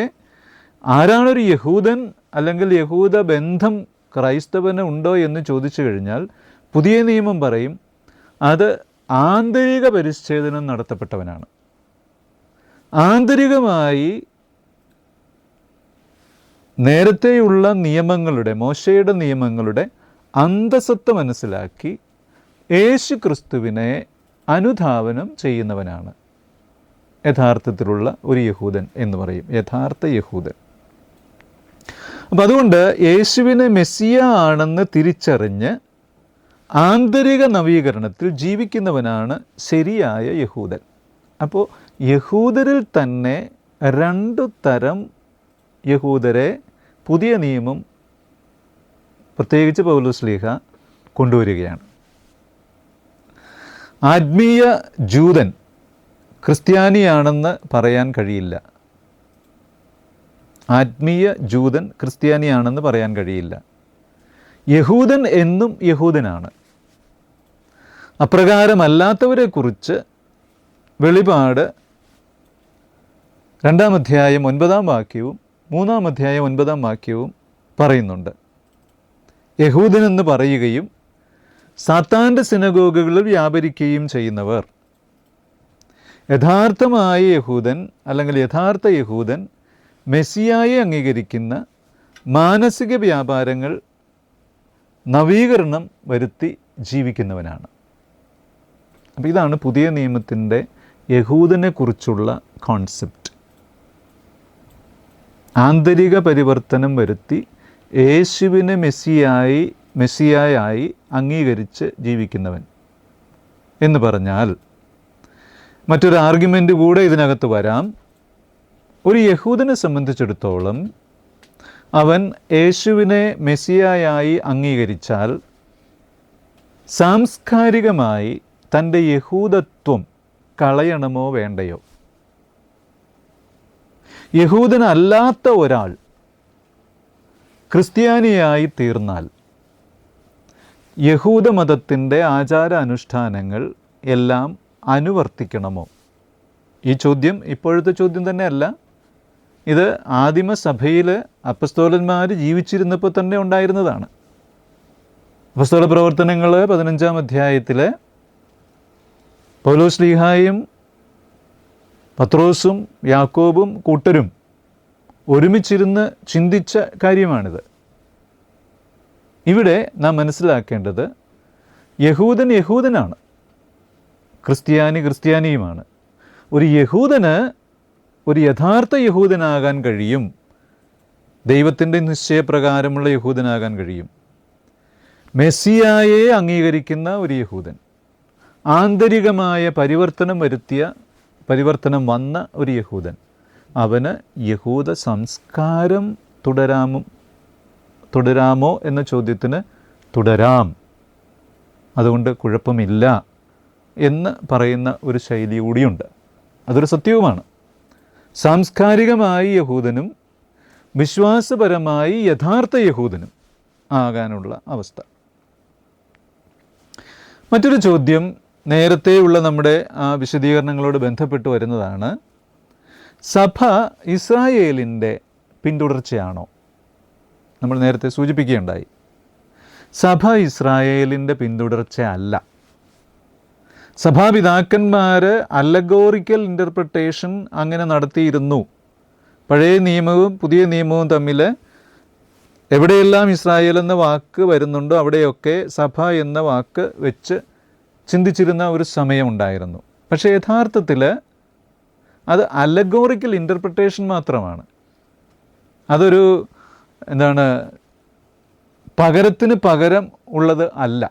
ആരാണൊരു യഹൂദൻ അല്ലെങ്കിൽ യഹൂദ ബന്ധം ക്രൈസ്തവന് ഉണ്ടോ എന്ന് ചോദിച്ചു കഴിഞ്ഞാൽ പുതിയ നിയമം പറയും അത് ആന്തരിക പരിച്ഛേദനം നടത്തപ്പെട്ടവനാണ്. ആന്തരികമായി നേരത്തെയുള്ള നിയമങ്ങളുടെ, മോശയുടെ നിയമങ്ങളുടെ അന്തസത്ത മനസ്സിലാക്കി യേശു ക്രിസ്തുവിനെ അനുധാവനം ചെയ്യുന്നവനാണ് യഥാർത്ഥത്തിലുള്ള ഒരു യഹൂദൻ എന്ന് പറയും, യഥാർത്ഥ യഹൂദൻ. അപ്പം അതുകൊണ്ട് യേശുവിനെ മെസ്സിയ ആണെന്ന് തിരിച്ചറിഞ്ഞ് ആന്തരിക നവീകരണത്തിൽ ജീവിക്കുന്നവനാണ് ശരിയായ യഹൂദൻ. അപ്പോൾ യഹൂദരിൽ തന്നെ 2 തരം യഹൂദരെ പുതിയ നിയമം, പ്രത്യേകിച്ച് പൗലോസ്ലീഹ കൊണ്ടുവരികയാണ്. ആത്മീയ ജൂതൻ ക്രിസ്ത്യാനിയാണെന്ന് പറയാൻ കഴിയില്ല. ആത്മീയ ജൂതൻ ക്രിസ്ത്യാനിയാണെന്ന് പറയാൻ കഴിയില്ല. യഹൂദൻ എന്നും യഹൂദനാണ്. അപ്രകാരമല്ലാത്തവരെക്കുറിച്ച് വെളിപാട് 2-ാം അധ്യായം 9-ാം വാക്യവും 3-ാം അധ്യായം 9-ാം വാക്യവും പറയുന്നുണ്ട്. യഹൂദനെന്ന് പറയുകയും സാത്താൻ്റെ സിനഗോഗുകളിൽ വ്യാപരിക്കുകയും ചെയ്യുന്നവർ. യഥാർത്ഥമായ യഹൂദൻ അല്ലെങ്കിൽ യഥാർത്ഥ യഹൂദൻ മെസ്സിയായെ അംഗീകരിക്കുന്ന മാനസിക വ്യാപാരങ്ങൾ നവീകരണം വരുത്തി ജീവിക്കുന്നവനാണ്. അപ്പോൾ ഇതാണ് പുതിയ നിയമത്തിൻ്റെ യഹൂദനെക്കുറിച്ചുള്ള കോൺസെപ്റ്റ്. ആന്തരിക പരിവർത്തനം വരുത്തി യേശുവിനെ മെസ്സിയായി അംഗീകരിച്ച് ജീവിക്കുന്നവൻ എന്ന് പറഞ്ഞാൽ മറ്റൊരു ആർഗ്യുമെൻ്റ് കൂടെ ഇതിനകത്ത് വരാം. ഒരു യഹൂദനെ സംബന്ധിച്ചിടത്തോളം അവൻ യേശുവിനെ മെസ്സിയായി അംഗീകരിച്ചാൽ സാംസ്കാരികമായി തൻ്റെ യഹൂദത്വം കളയണമോ വേണ്ടയോ? യഹൂദനല്ലാത്ത ഒരാൾ ക്രിസ്ത്യാനിയായി തീർന്നാൽ യഹൂദമതത്തിൻ്റെ ആചാരാനുഷ്ഠാനങ്ങൾ എല്ലാം അനുവർത്തിക്കണമോ? ഈ ചോദ്യം ഇപ്പോഴത്തെ ചോദ്യം തന്നെയല്ല. ഇത് ആദിമസഭയിൽ അപ്പസ്തോലന്മാർ ജീവിച്ചിരുന്നപ്പോൾ തന്നെ ഉണ്ടായിരുന്നതാണ്. അപ്പസ്തോല പ്രവർത്തനങ്ങൾ 15-ാം അധ്യായത്തിൽ പൗലോസ്ലീഹായും പത്രോസും യാക്കോബും കൂട്ടരും ഒരുമിച്ചിരുന്ന് ചിന്തിച്ച കാര്യമാണിത്. ഇവിടെ നാം മനസ്സിലാക്കേണ്ടത് യഹൂദൻ യഹൂദനാണ്, ക്രിസ്ത്യാനി ക്രിസ്ത്യാനിയുമാണ്. ഒരു യഹൂദന് ഒരു യഥാർത്ഥ യഹൂദനാകാൻ കഴിയും, ദൈവത്തിൻ്റെ നിശ്ചയപ്രകാരമുള്ള യഹൂദനാകാൻ കഴിയും. മെസ്സിയായെ അംഗീകരിക്കുന്ന ഒരു യഹൂദൻ, ആന്തരികമായ പരിവർത്തനം വന്ന ഒരു യഹൂദൻ, അവന് യഹൂദ സംസ്കാരം തുടരാമോ എന്ന ചോദ്യത്തിന് തുടരാം, അതുകൊണ്ട് കുഴപ്പമില്ല എന്ന് പറയുന്ന ഒരു ശൈലി കൂടിയുണ്ട്. അതൊരു സത്യവുമാണ്. സാംസ്കാരികമായി യഹൂദനും വിശ്വാസപരമായി യഥാർത്ഥ യഹൂദനും ആകാനുള്ള അവസ്ഥ. മറ്റൊരു ചോദ്യം നേരത്തെയുള്ള നമ്മുടെ ആ വിശദീകരണങ്ങളോട് ബന്ധപ്പെട്ട് വരുന്നതാണ്. സഭ ഇസ്രായേലിൻ്റെ പിന്തുടർച്ചയാണോ? നമ്മൾ നേരത്തെ സൂചിപ്പിക്കുകയുണ്ടായി. സഭ ഇസ്രായേലിൻ്റെ പിന്തുടർച്ച അല്ല. സഭാപിതാക്കന്മാർ അല്ലഗോറിക്കൽ ഇൻ്റർപ്രിട്ടേഷൻ അങ്ങനെ നടത്തിയിരുന്നു. പഴയ നിയമവും പുതിയ നിയമവും തമ്മിൽ എവിടെയെല്ലാം ഇസ്രായേൽ എന്ന വാക്ക് വരുന്നുണ്ടോ അവിടെയൊക്കെ സഭ എന്ന വാക്ക് വെച്ച് ചിന്തിച്ചിരുന്ന ഒരു സമയമുണ്ടായിരുന്നു. പക്ഷേ യഥാർത്ഥത്തിൽ അത് അല്ലഗോറിക്കൽ ഇൻ്റർപ്രിട്ടേഷൻ മാത്രമാണ്. അതൊരു പകരത്തിന് പകരം ഉള്ളത് അല്ല.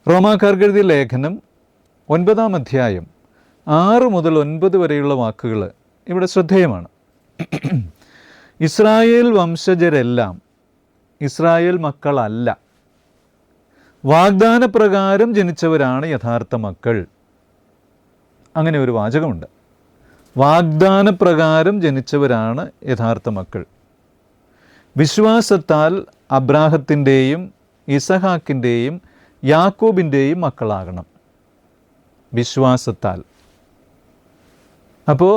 റോമാക്കാർക്ക് എഴുതിയ ലേഖനം 9-ാം അധ്യായം 6 മുതൽ 9 വരെയുള്ള വാക്കുകൾ ഇവിടെ ശ്രദ്ധേയമാണ്. ഇസ്രായേൽ വംശജരെല്ലാം ഇസ്രായേൽ മക്കളല്ല, വാഗ്ദാനപ്രകാരം ജനിച്ചവരാണ് യഥാർത്ഥ മക്കൾ. അങ്ങനെ ഒരു വാചകമുണ്ട്. വാഗ്ദാനപ്രകാരം ജനിച്ചവരാണ് യഥാർത്ഥ മക്കൾ. വിശ്വാസത്താൽ അബ്രാഹത്തിൻ്റെയും ഇസഹാക്കിൻ്റെയും യാക്കോബിൻ്റെയും മക്കളാകണം. വിശ്വാസത്താൽ. അപ്പോൾ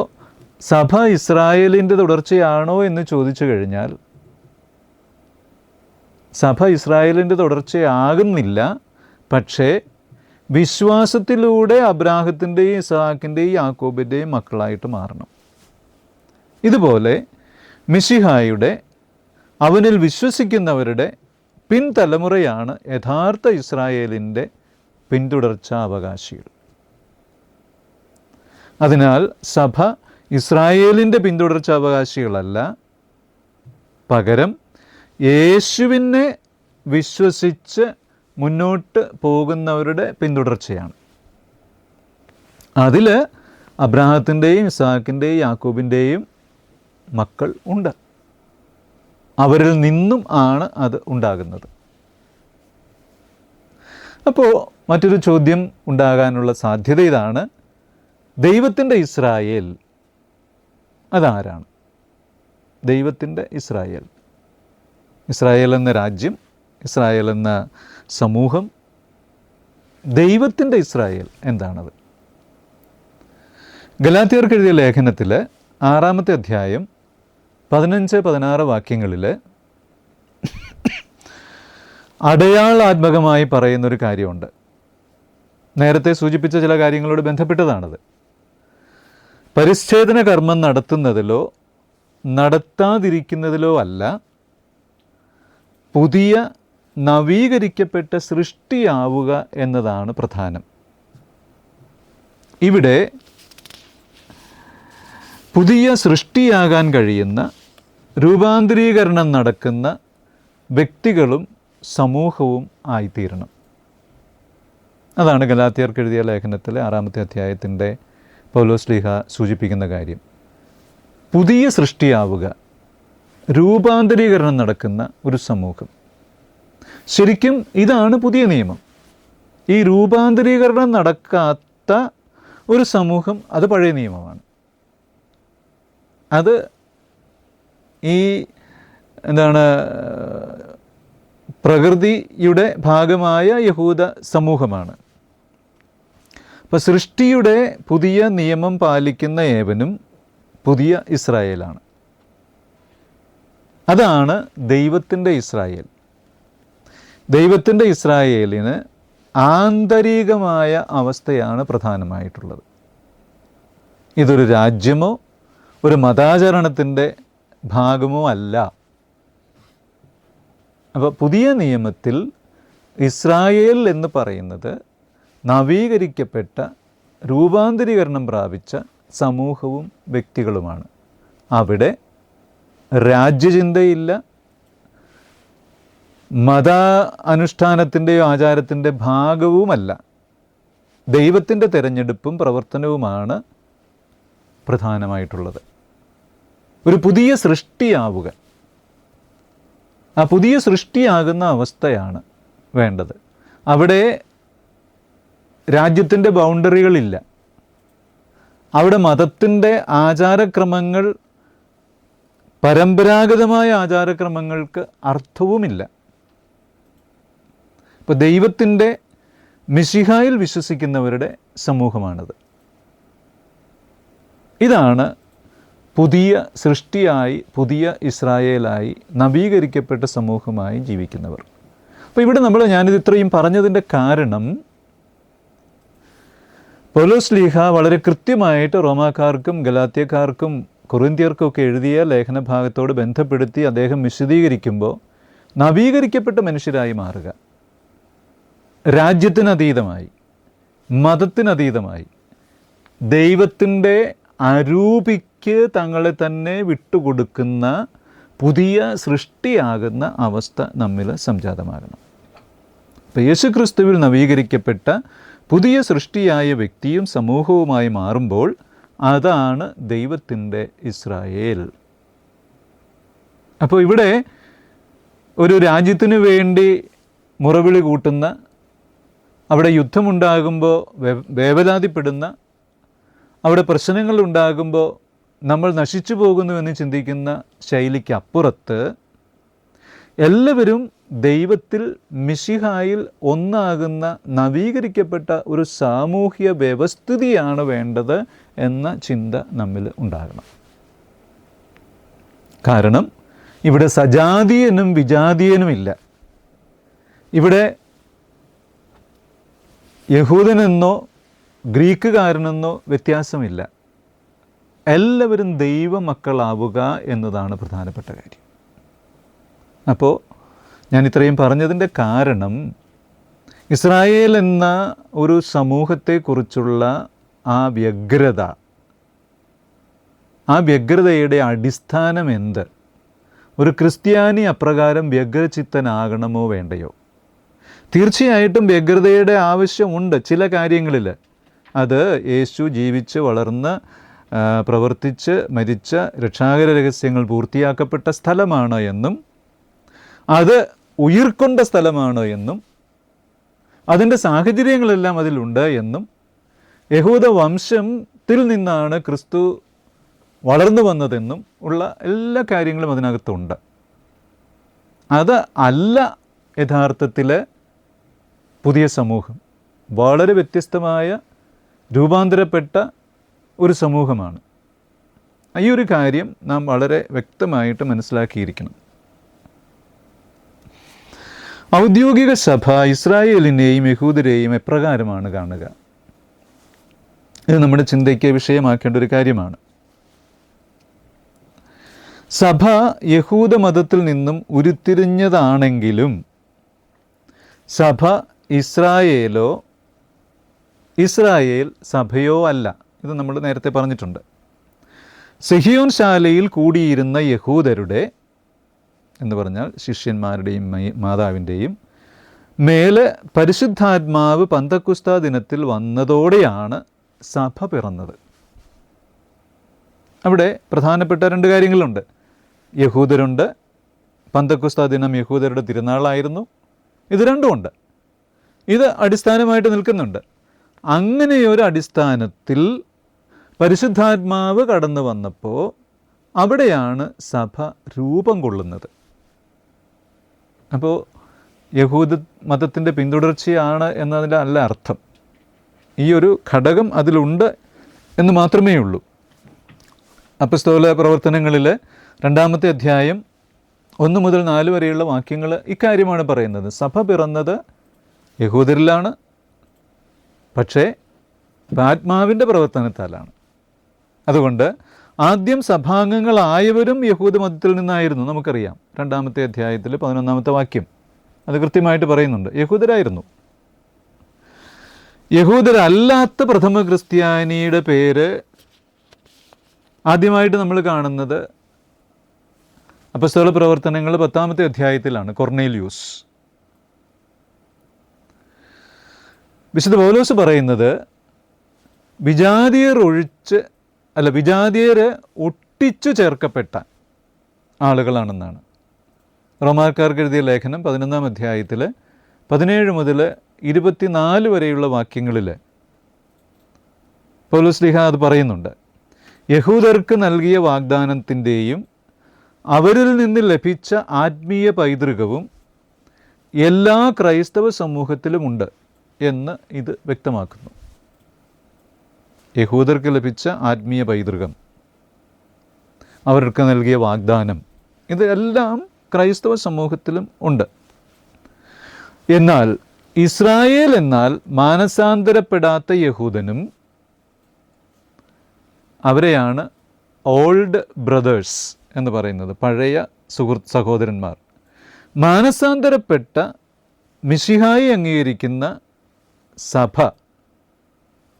സഭ ഇസ്രായേലിൻ്റെ തുടർച്ചയാണോ എന്ന് ചോദിച്ചു കഴിഞ്ഞാൽ സഭ ഇസ്രായേലിൻ്റെ തുടർച്ചയാകുന്നില്ല. പക്ഷേ വിശ്വാസത്തിലൂടെ അബ്രാഹത്തിൻ്റെയും ഇസഹാക്കിൻ്റെയും യാക്കോബിൻ്റെയും മക്കളായിട്ട് മാറണം. ഇതുപോലെ മിശിഹായുടെ അവനിൽ വിശ്വസിക്കുന്നവരുടെ പിൻതലമുറയാണ് യഥാർത്ഥ ഇസ്രായേലിൻ്റെ പിന്തുടർച്ചാ അവകാശികൾ. അതിനാൽ സഭ ഇസ്രായേലിൻ്റെ പിന്തുടർച്ചാ അവകാശികളല്ല, പകരം യേശുവിനെ വിശ്വസിച്ച് മുന്നോട്ട് പോകുന്നവരുടെ പിന്തുടർച്ചയാണ്. അതിൽ അബ്രാഹത്തിൻ്റെയും ഇസ്ഹാക്കിൻ്റെയും യാക്കോബിൻ്റെയും മക്കൾ ഉണ്ട്. അവരിൽ നിന്നും ആണ് അത് ഉണ്ടാകുന്നത്. അപ്പോൾ മറ്റൊരു ചോദ്യം ഉണ്ടാകാനുള്ള സാധ്യത ഇതാണ്: ദൈവത്തിൻ്റെ ഇസ്രായേൽ അതാരാണ്? ദൈവത്തിൻ്റെ ഇസ്രായേൽ, ഇസ്രായേൽ എന്ന രാജ്യം, ഇസ്രായേൽ എന്ന സമൂഹം, ദൈവത്തിൻ്റെ ഇസ്രായേൽ എന്താണത്? ഗലാത്യർക്ക് എഴുതിയ ലേഖനത്തിൽ 6-ാമത്തെ അധ്യായം 15-16 വാക്യങ്ങളിൽ അടയാളാത്മകമായി പറയുന്നൊരു കാര്യമുണ്ട്. നേരത്തെ സൂചിപ്പിച്ച ചില കാര്യങ്ങളോട് ബന്ധപ്പെട്ടതാണത്. പരിച്ഛേദന കർമ്മം നടത്തുന്നതിലോ നടത്താതിരിക്കുന്നതിലോ അല്ല, പുതിയ നവീകരിക്കപ്പെട്ട സൃഷ്ടിയാവുക എന്നതാണ് പ്രധാനം. ഇവിടെ പുതിയ സൃഷ്ടിയാകാൻ കഴിയുന്ന, രൂപാന്തരീകരണം നടക്കുന്ന വ്യക്തികളും സമൂഹവും ആയിത്തീരണം. അതാണ് ഗലാത്യർക്ക് എഴുതിയ ലേഖനത്തിലെ 6-ാമത്തെ അധ്യായത്തിൻ്റെ പൗലോസ്ലീഹ സൂചിപ്പിക്കുന്ന കാര്യം. പുതിയ സൃഷ്ടിയാവുക, രൂപാന്തരീകരണം നടക്കുന്ന ഒരു സമൂഹം. ശരിക്കും ഇതാണ് പുതിയ നിയമം. ഈ രൂപാന്തരീകരണം നടക്കാത്ത ഒരു സമൂഹം അത് പഴയ നിയമമാണ്. അത് ഈ പ്രകൃതിയുടെ ഭാഗമായ യഹൂദ സമൂഹമാണ്. അപ്പോൾ സൃഷ്ടിയുടെ പുതിയ നിയമം പാലിക്കുന്ന ഏവനും പുതിയ ഇസ്രായേലാണ്. അതാണ് ദൈവത്തിൻ്റെ ഇസ്രായേൽ. ദൈവത്തിൻ്റെ ഇസ്രായേലിന് ആന്തരികമായ അവസ്ഥയാണ് പ്രധാനമായിട്ടുള്ളത്. ഇതൊരു രാജ്യമോ ഒരു മതാചരണത്തിൻ്റെ ഭാഗമോ അല്ല. അപ്പോൾ പുതിയ നിയമത്തിൽ ഇസ്രായേൽ എന്ന് പറയുന്നത് നവീകരിക്കപ്പെട്ട, രൂപാന്തരീകരണം പ്രാപിച്ച സമൂഹവും വ്യക്തികളുമാണ്. അവിടെ രാജ്യചിന്തയില്ല, മത അനുഷ്ഠാനത്തിൻ്റെയോ ആചാരത്തിൻ്റെ ഭാഗവുമല്ല. ദൈവത്തിൻ്റെ തിരഞ്ഞെടുപ്പും പ്രവർത്തനവുമാണ് പ്രധാനമായിട്ടുള്ളത്. ഒരു പുതിയ സൃഷ്ടിയാവുക, ആ പുതിയ സൃഷ്ടിയാകുന്ന അവസ്ഥയാണ് വേണ്ടത്. അവിടെ രാജ്യത്തിൻ്റെ ബൗണ്ടറികളില്ല. അവിടെ മതത്തിൻ്റെ ആചാരക്രമങ്ങൾ, പരമ്പരാഗതമായ ആചാരക്രമങ്ങൾക്ക് അർത്ഥവുമില്ല. ഇപ്പോൾ ദൈവത്തിൻ്റെ മിശിഹായിൽ വിശ്വസിക്കുന്നവരുടെ സമൂഹമാണത്. ഇതാണ് പുതിയ സൃഷ്ടിയായി, പുതിയ ഇസ്രായേലായി, നവീകരിക്കപ്പെട്ട സമൂഹമായി ജീവിക്കുന്നവർ. അപ്പോൾ ഇവിടെ ഞാനിത് ഇത്രയും പറഞ്ഞതിൻ്റെ കാരണം, പൗലോസ് ശ്ലീഹ വളരെ കൃത്യമായിട്ട് റോമാക്കാർക്കും ഗലാത്യക്കാർക്കും കൊറിന്ത്യർക്കും ഒക്കെ എഴുതിയ ലേഖനഭാഗത്തോട് ബന്ധപ്പെടുത്തി അദ്ദേഹം വിശദീകരിക്കുമ്പോൾ നവീകരിക്കപ്പെട്ട മനുഷ്യരായി മാറുക, രാജ്യത്തിനതീതമായി, മതത്തിനതീതമായി, ദൈവത്തിൻ്റെ അരൂപിക്ക് തങ്ങളെ തന്നെ വിട്ടുകൊടുക്കുന്ന പുതിയ സൃഷ്ടിയാകുന്ന അവസ്ഥ നമ്മിൽ സംജാതമാകണം. അപ്പോൾ യേശുക്രിസ്തുവിൽ നവീകരിക്കപ്പെട്ട പുതിയ സൃഷ്ടിയായ വ്യക്തിയും സമൂഹവുമായി മാറുമ്പോൾ അതാണ് ദൈവത്തിൻ്റെ ഇസ്രായേൽ. അപ്പോൾ ഇവിടെ ഒരു രാജ്യത്തിന് വേണ്ടി മുറവിളി കൂട്ടുന്ന, അവിടെ യുദ്ധമുണ്ടാകുമ്പോൾ വേവലാതിപ്പെടുന്ന, അവിടെ പ്രശ്നങ്ങൾ ഉണ്ടാകുമ്പോൾ നമ്മൾ നശിച്ചു പോകുന്നുവെന്ന് ചിന്തിക്കുന്ന ശൈലിക്കപ്പുറത്ത് എല്ലാവരും ദൈവത്തിൽ മിശിഹായിൽ ഒന്നാകുന്ന നവീകരിക്കപ്പെട്ട ഒരു സാമൂഹ്യ വ്യവസ്ഥിതിയാണ് വേണ്ടത് എന്ന ചിന്ത നമ്മിൽ ഉണ്ടാകണം. കാരണം ഇവിടെ സജാതീയനും വിജാതീയനുമില്ല. ഇവിടെ യഹൂദനെന്നോ ഗ്രീക്കുകാരനെന്നോ വ്യത്യാസമില്ല. എല്ലാവരും ദൈവമക്കളാവുക എന്നതാണ് പ്രധാനപ്പെട്ട കാര്യം. അപ്പോൾ ഞാൻ ഇത്രയും പറഞ്ഞതിൻ്റെ കാരണം ഇസ്രായേൽ എന്ന ഒരു സമൂഹത്തെക്കുറിച്ചുള്ള ആ വ്യഗ്രത, ആ വ്യഗ്രതയുടെ അടിസ്ഥാനം എന്ത്? ഒരു ക്രിസ്ത്യാനി അപ്രകാരം വ്യഗ്രചിത്തനാകണമോ വേണ്ടയോ? തീർച്ചയായിട്ടും വ്യഗ്രതയുടെ ആവശ്യമുണ്ട് ചില കാര്യങ്ങളിൽ. അത് യേശു ജീവിച്ച് വളർന്ന് പ്രവർത്തിച്ച് മരിച്ച രക്ഷാകര രഹസ്യങ്ങൾ പൂർത്തിയാക്കപ്പെട്ട സ്ഥലമാണ് എന്നും അത് ഉയിർക്കൊണ്ട സ്ഥലമാണ് എന്നും അതിൻ്റെ സാഹചര്യങ്ങളെല്ലാം അതിലുണ്ട് എന്നും യഹൂദ വംശത്തിൽ നിന്നാണ് ക്രിസ്തു വളർന്നു വന്നതെന്നും ഉള്ള എല്ലാ കാര്യങ്ങളും അതിനകത്തുണ്ട്. അത് അല്ല യഥാർത്ഥത്തിൽ പുതിയ സമൂഹം. വളരെ വ്യത്യസ്തമായ രൂപാന്തരപ്പെട്ട ഒരു സമൂഹമാണ്. ഈ ഒരു കാര്യം നാം വളരെ വ്യക്തമായിട്ട് മനസ്സിലാക്കിയിരിക്കണം. ഔദ്യോഗിക സഭ ഇസ്രായേലിനെയും യഹൂദരെയും എപ്രകാരമാണ് കാണുക? ഇത് നമ്മുടെ ചിന്തയ്ക്ക് വിഷയമാക്കേണ്ട ഒരു കാര്യമാണ്. സഭ യഹൂദ മതത്തിൽ നിന്നും ഉരുത്തിരിഞ്ഞതാണെങ്കിലും സഭ ഇസ്രായേലോ ഇസ്രായേൽ സഭയോ അല്ല. ഇത് നമ്മൾ നേരത്തെ പറഞ്ഞിട്ടുണ്ട്. സിഹിയോൻ ശാലയിൽ കൂടിയിരുന്ന യഹൂദരുടെ എന്ന് പറഞ്ഞാൽ ശിഷ്യന്മാരുടെയും മാതാവിൻ്റെയും മേലെ പരിശുദ്ധാത്മാവ് പന്തക്കുസ്ത ദിനത്തിൽ വന്നതോടെയാണ് സഭ പിറന്നത്. അവിടെ പ്രധാനപ്പെട്ട രണ്ട് കാര്യങ്ങളുണ്ട്. യഹൂദരുണ്ട്, പന്തക്കുസ്ത ദിനം യഹൂദരുടെ തിരുനാളായിരുന്നു. ഇത് രണ്ടുമുണ്ട്. ഇത് അടിസ്ഥാനമായിട്ട് നിൽക്കുന്നുണ്ട്. അങ്ങനെയൊരു അടിസ്ഥാനത്തിൽ പരിശുദ്ധാത്മാവ് കടന്നു വന്നപ്പോൾ അവിടെയാണ് സഭ രൂപം കൊള്ളുന്നത്. അപ്പോൾ യഹൂദ മതത്തിൻ്റെ പിന്തുടർച്ചയാണ് എന്നതിൻ്റെ അല്ല അർത്ഥം. ഈ ഒരു ഘടകം അതിലുണ്ട് എന്ന് മാത്രമേ ഉള്ളൂ. അപ്പസ്തോല പ്രവർത്തനങ്ങളിൽ 2-ാമത്തെ അധ്യായം 1 മുതൽ 4 വരെയുള്ള വാക്യങ്ങൾ ഇക്കാര്യമാണ് പറയുന്നത്. സഭ പിറന്നത് യഹൂദരിലാണ്, പക്ഷേ ആത്മാവിൻ്റെ പ്രവർത്തനത്താലാണ്. അതുകൊണ്ട് ആദ്യം സഭാംഗങ്ങളായവരും യഹൂദ മതത്തിൽ നിന്നായിരുന്നു. നമുക്കറിയാം 2-ാമത്തെ അധ്യായത്തിൽ 11-ാമത്തെ വാക്യം അത് കൃത്യമായിട്ട് പറയുന്നുണ്ട്. യഹൂദരായിരുന്നു. യഹൂദരല്ലാത്ത പ്രഥമ ക്രിസ്ത്യാനിയുടെ പേര് ആദ്യമായിട്ട് നമ്മൾ കാണുന്നത് അപ്പസ്തോല പ്രവർത്തനങ്ങൾ 10-ാമത്തെ അധ്യായത്തിലാണ്. കൊർണേലിയൂസ്. വിശുദ്ധ പൗലോസ് പറയുന്നത് വിജാതിയർ ഒട്ടിച്ചു ചേർക്കപ്പെട്ട ആളുകളാണെന്നാണ്. റോമാക്കാർക്ക് എഴുതിയ ലേഖനം 11-ാം അധ്യായത്തിൽ 17 മുതൽ 24 വരെയുള്ള വാക്യങ്ങളിൽ പൗലോസ് ശ്ലീഹ അത് പറയുന്നുണ്ട്. യഹൂദർക്ക് നൽകിയ വാഗ്ദാനത്തിൻ്റെയും അവരിൽ നിന്ന് ലഭിച്ച ആത്മീയ പൈതൃകവും എല്ലാ ക്രൈസ്തവ സമൂഹത്തിലുമുണ്ട് എന്ന് ഇത് വ്യക്തമാക്കുന്നു. യഹൂദർക്ക് ലഭിച്ച ആത്മീയ പൈതൃകം, അവർക്ക് നൽകിയ വാഗ്ദാനം, ഇതെല്ലാം ക്രൈസ്തവ സമൂഹത്തിലും ഉണ്ട്. എന്നാൽ ഇസ്രായേൽ എന്നാൽ മാനസാന്തരപ്പെടാത്ത യഹൂദനും അവരെയാണ് ഓൾഡ് ബ്രദേഴ്സ് എന്ന് പറയുന്നത്, പഴയ സഹോദരന്മാർ. മാനസാന്തരപ്പെട്ട മിശിഹായി അംഗീകരിക്കുന്ന സഭ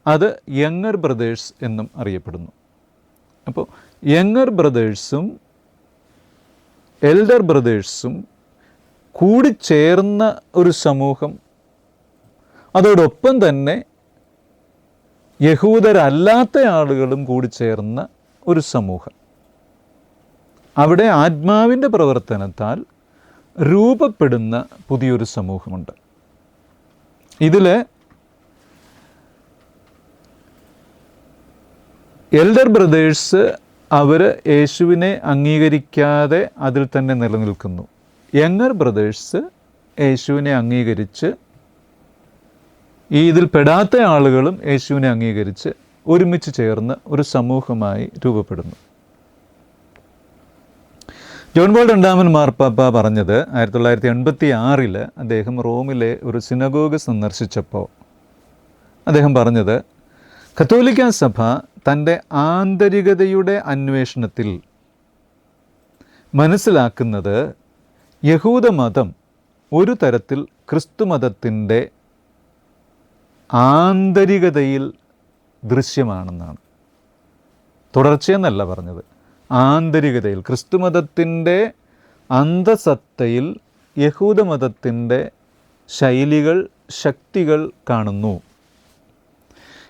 അത് യങ്ങർ ബ്രദേഴ്സ് എന്നും അറിയപ്പെടുന്നു. അപ്പോൾ യങ്ങർ ബ്രദേഴ്സും എൽഡർ ബ്രദേഴ്സും കൂടിച്ചേർന്ന ഒരു സമൂഹം, അതോടൊപ്പം തന്നെ യഹൂദരല്ലാത്ത ആളുകളും കൂടിച്ചേർന്ന ഒരു സമൂഹം. അവിടെ ആത്മാവിൻ്റെ പ്രവർത്തനത്താൽ രൂപപ്പെടുന്ന പുതിയൊരു സമൂഹമുണ്ട്. ഇതിൽ എൽഡർ ബ്രദേഴ്സ് അവർ യേശുവിനെ അംഗീകരിക്കാതെ അതിൽ തന്നെ നിലനിൽക്കുന്നു. യങ്ങർ ബ്രദേഴ്സ് യേശുവിനെ അംഗീകരിച്ച്, ഇതിൽ പെടാത്ത ആളുകളും യേശുവിനെ അംഗീകരിച്ച് ഒരുമിച്ച് ചേർന്ന് ഒരു സമൂഹമായി രൂപപ്പെടുന്നു. ജോൺ പോൾ രണ്ടാമൻ മാർപ്പാപ്പ പറഞ്ഞത് 1986 അദ്ദേഹം റോമിലെ ഒരു സിനഗോഗ് സന്ദർശിച്ചപ്പോൾ അദ്ദേഹം പറഞ്ഞത്, കത്തോലിക്ക സഭ തൻ്റെ ആന്തരികതയുടെ അന്വേഷണത്തിൽ മനസ്സിലാക്കുന്നത് യഹൂദമതം ഒരു തരത്തിൽ ക്രിസ്തുമതത്തിൻ്റെ ആന്തരികതയിൽ ദൃശ്യമാണെന്നാണ്. തുടർച്ചയെന്നല്ല പറഞ്ഞത്, ആന്തരികതയിൽ, ക്രിസ്തുമതത്തിൻ്റെ അന്തസത്തയിൽ യഹൂദമതത്തിൻ്റെ ശൈലികൾ, ശക്തികൾ കാണുന്നു.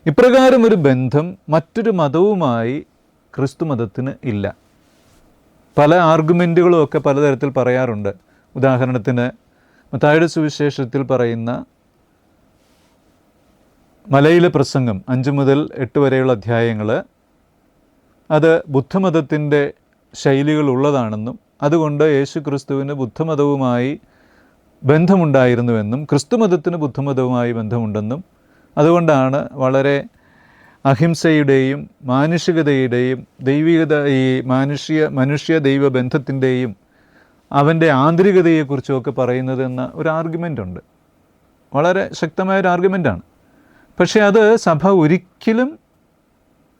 ഇപ്രകാരം ഒരു ബന്ധം മറ്റൊരു മതവുമായി ക്രിസ്തുമതത്തിന് ഇല്ല. പല ആർഗ്യുമെൻറ്റുകളും ഒക്കെ പലതരത്തിൽ പറയാറുണ്ട്. ഉദാഹരണത്തിന് മത്തായിയുടെ സുവിശേഷത്തിൽ പറയുന്ന മലയിലെ പ്രസംഗം 5 മുതൽ 8 വരെയുള്ള അധ്യായങ്ങൾ അത് ബുദ്ധമതത്തിൻ്റെ ശൈലികളുള്ളതാണെന്നും അതുകൊണ്ട് യേശു ക്രിസ്തുവിന് ബുദ്ധമതവുമായി ബന്ധമുണ്ടായിരുന്നുവെന്നും ക്രിസ്തുമതത്തിന് ബുദ്ധമതവുമായി ബന്ധമുണ്ടെന്നും അതുകൊണ്ടാണ് വളരെ അഹിംസയുടെയും മാനുഷികതയുടെയും ദൈവികത, ഈ മനുഷ്യ ദൈവ ബന്ധത്തിൻ്റെയും അവൻ്റെ ആന്തരികതയെക്കുറിച്ചുമൊക്കെ പറയുന്നതെന്ന ഒരു ആർഗ്യുമെൻ്റ് ഉണ്ട്. വളരെ ശക്തമായൊരു ആർഗ്യുമെൻ്റാണ്. പക്ഷേ അത് സഭ ഒരിക്കലും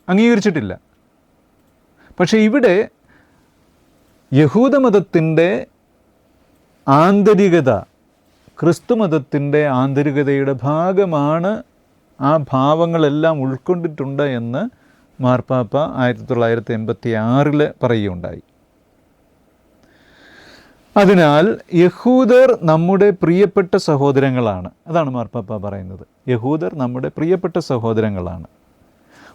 അംഗീകരിച്ചിട്ടില്ല. പക്ഷേ ഇവിടെ യഹൂദമതത്തിൻ്റെ ആന്തരികത ക്രിസ്തുമതത്തിൻ്റെ ആന്തരികതയുടെ ഭാഗമാണ്, ആ ഭാവങ്ങളെല്ലാം ഉൾക്കൊണ്ടിട്ടുണ്ട് എന്ന് മാർപ്പാപ്പ 1986 പറയുകയുണ്ടായി. അതിനാൽ യഹൂദർ നമ്മുടെ പ്രിയപ്പെട്ട സഹോദരങ്ങളാണ്. അതാണ് മാർപ്പാപ്പ പറയുന്നത്. യഹൂദർ നമ്മുടെ പ്രിയപ്പെട്ട സഹോദരങ്ങളാണ്.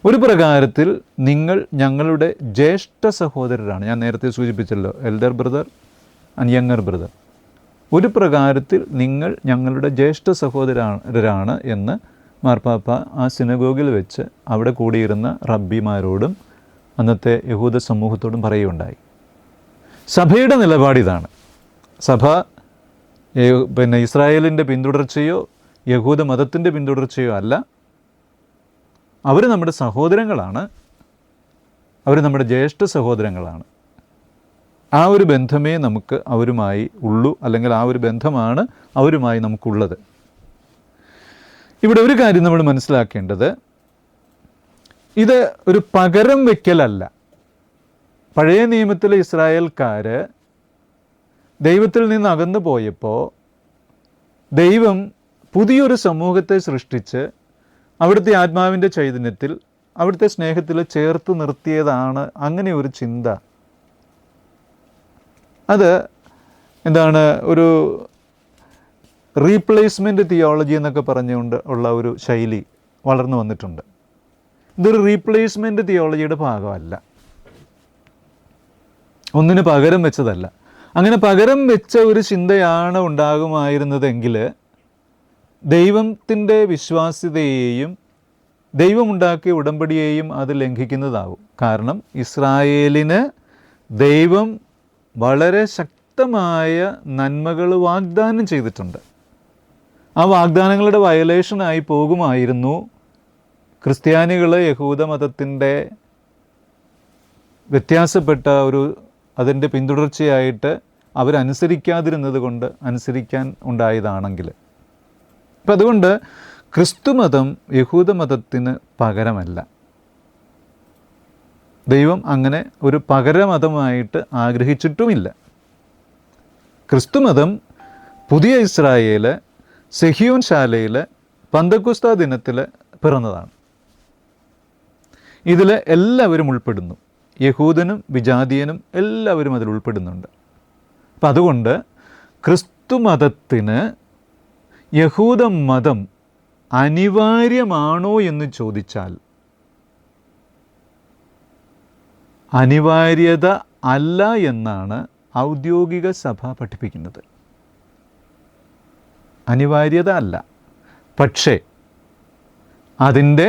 ഒരു പ്രകാരത്തിൽ നിങ്ങൾ ഞങ്ങളുടെ ജ്യേഷ്ഠ സഹോദരരാണ്. ഞാൻ നേരത്തെ സൂചിപ്പിച്ചല്ലോ, elder brother and younger brother. ഒരു പ്രകാരത്തിൽ നിങ്ങൾ ഞങ്ങളുടെ ജ്യേഷ്ഠ സഹോദരരാണ് എന്ന് മാർപ്പാപ്പ ആ സിനഗോഗിൽ വെച്ച് അവിടെ കൂടിയിരുന്ന റബ്ബിമാരോടും അന്നത്തെ യഹൂദ സമൂഹത്തോടും പറയുകയുണ്ടായി. സഭയുടെ നിലപാടിതാണ്. സഭ ഇസ്രായേലിൻ്റെ പിന്തുടർച്ചയോ യഹൂദ മതത്തിൻ്റെ പിന്തുടർച്ചയോ അല്ല. അവർ നമ്മുടെ സഹോദരങ്ങളാണ്, അവർ നമ്മുടെ ജ്യേഷ്ഠ സഹോദരങ്ങളാണ്. ആ ഒരു ബന്ധമേ നമുക്ക് അവരുമായി ഉള്ളൂ, അല്ലെങ്കിൽ ആ ഒരു ബന്ധമാണ് അവരുമായി നമുക്കുള്ളത്. ഇവിടെ ഒരു കാര്യം നമ്മൾ മനസ്സിലാക്കേണ്ടത്, ഇത് ഒരു പകരം വയ്ക്കലല്ല. പഴയ നിയമത്തിലെ ഇസ്രായേൽക്കാർ ദൈവത്തിൽ നിന്ന് അകന്നു പോയപ്പോൾ ദൈവം പുതിയൊരു സമൂഹത്തെ സൃഷ്ടിച്ച് അവിടുത്തെ ആത്മാവിൻ്റെ ചൈതന്യത്തിൽ അവിടുത്തെ സ്നേഹത്തിൽ ചേർത്ത് നിർത്തിയതാണ് അങ്ങനെ ഒരു ചിന്ത. അത് എന്താണ്, ഒരു റീപ്ലേസ്മെൻറ്റ് തിയോളജി എന്നൊക്കെ പറഞ്ഞുകൊണ്ട് ഉള്ള ഒരു ശൈലി വളർന്നു വന്നിട്ടുണ്ട്. ഇതൊരു റീപ്ലേസ്മെൻറ്റ് തിയോളജിയുടെ ഭാഗമല്ല, ഒന്നിന് പകരം വെച്ചതല്ല. അങ്ങനെ പകരം വെച്ച ഒരു ചിന്തയാണ് ഉണ്ടാകുമായിരുന്നതെങ്കിൽ ദൈവത്തിൻ്റെ വിശ്വാസ്യതയെയും ദൈവമുണ്ടാക്കിയ ഉടമ്പടിയെയും അത് ലംഘിക്കുന്നതാകും. കാരണം ഇസ്രായേലിന് ദൈവം വളരെ ശക്തമായ നന്മകൾ വാഗ്ദാനം ചെയ്തിട്ടുണ്ട്. ആ വാഗ്ദാനങ്ങളുടെ വയലേഷനായി പോകുമായിരുന്നു ക്രിസ്ത്യാനികൾ യഹൂദ മതത്തിൻ്റെ വ്യത്യാസപ്പെട്ട അതിൻ്റെ പിന്തുടർച്ചയായിട്ട് അവരനുസരിക്കാതിരുന്നത് കൊണ്ട് അനുസരിക്കാൻ ഉണ്ടായതാണെങ്കിൽ. അപ്പം അതുകൊണ്ട് ക്രിസ്തുമതം യഹൂദമതത്തിന് പകരമല്ല. ദൈവം അങ്ങനെ ഒരു പകരമതമായിട്ട് ആഗ്രഹിച്ചിട്ടുമില്ല. ക്രിസ്തുമതം പുതിയ ഇസ്രായേൽ സെഹിയോൻ ശാലയിൽ പന്തക്കുസ്ത ദിനത്തിൽ പിറന്നതാണ്. ഇതിൽ എല്ലാവരും ഉൾപ്പെടുന്നു. യഹൂദനും വിജാതീയനും എല്ലാവരും അതിൽ ഉൾപ്പെടുന്നുണ്ട്. അപ്പം അതുകൊണ്ട് ക്രിസ്തുമതത്തിന് യഹൂദ മതം അനിവാര്യമാണോ എന്ന് ചോദിച്ചാൽ അനിവാര്യത അല്ല എന്നാണ് ഔദ്യോഗിക സഭ പഠിപ്പിക്കുന്നത്. അനിവാര്യത അല്ല, പക്ഷേ അതിൻ്റെ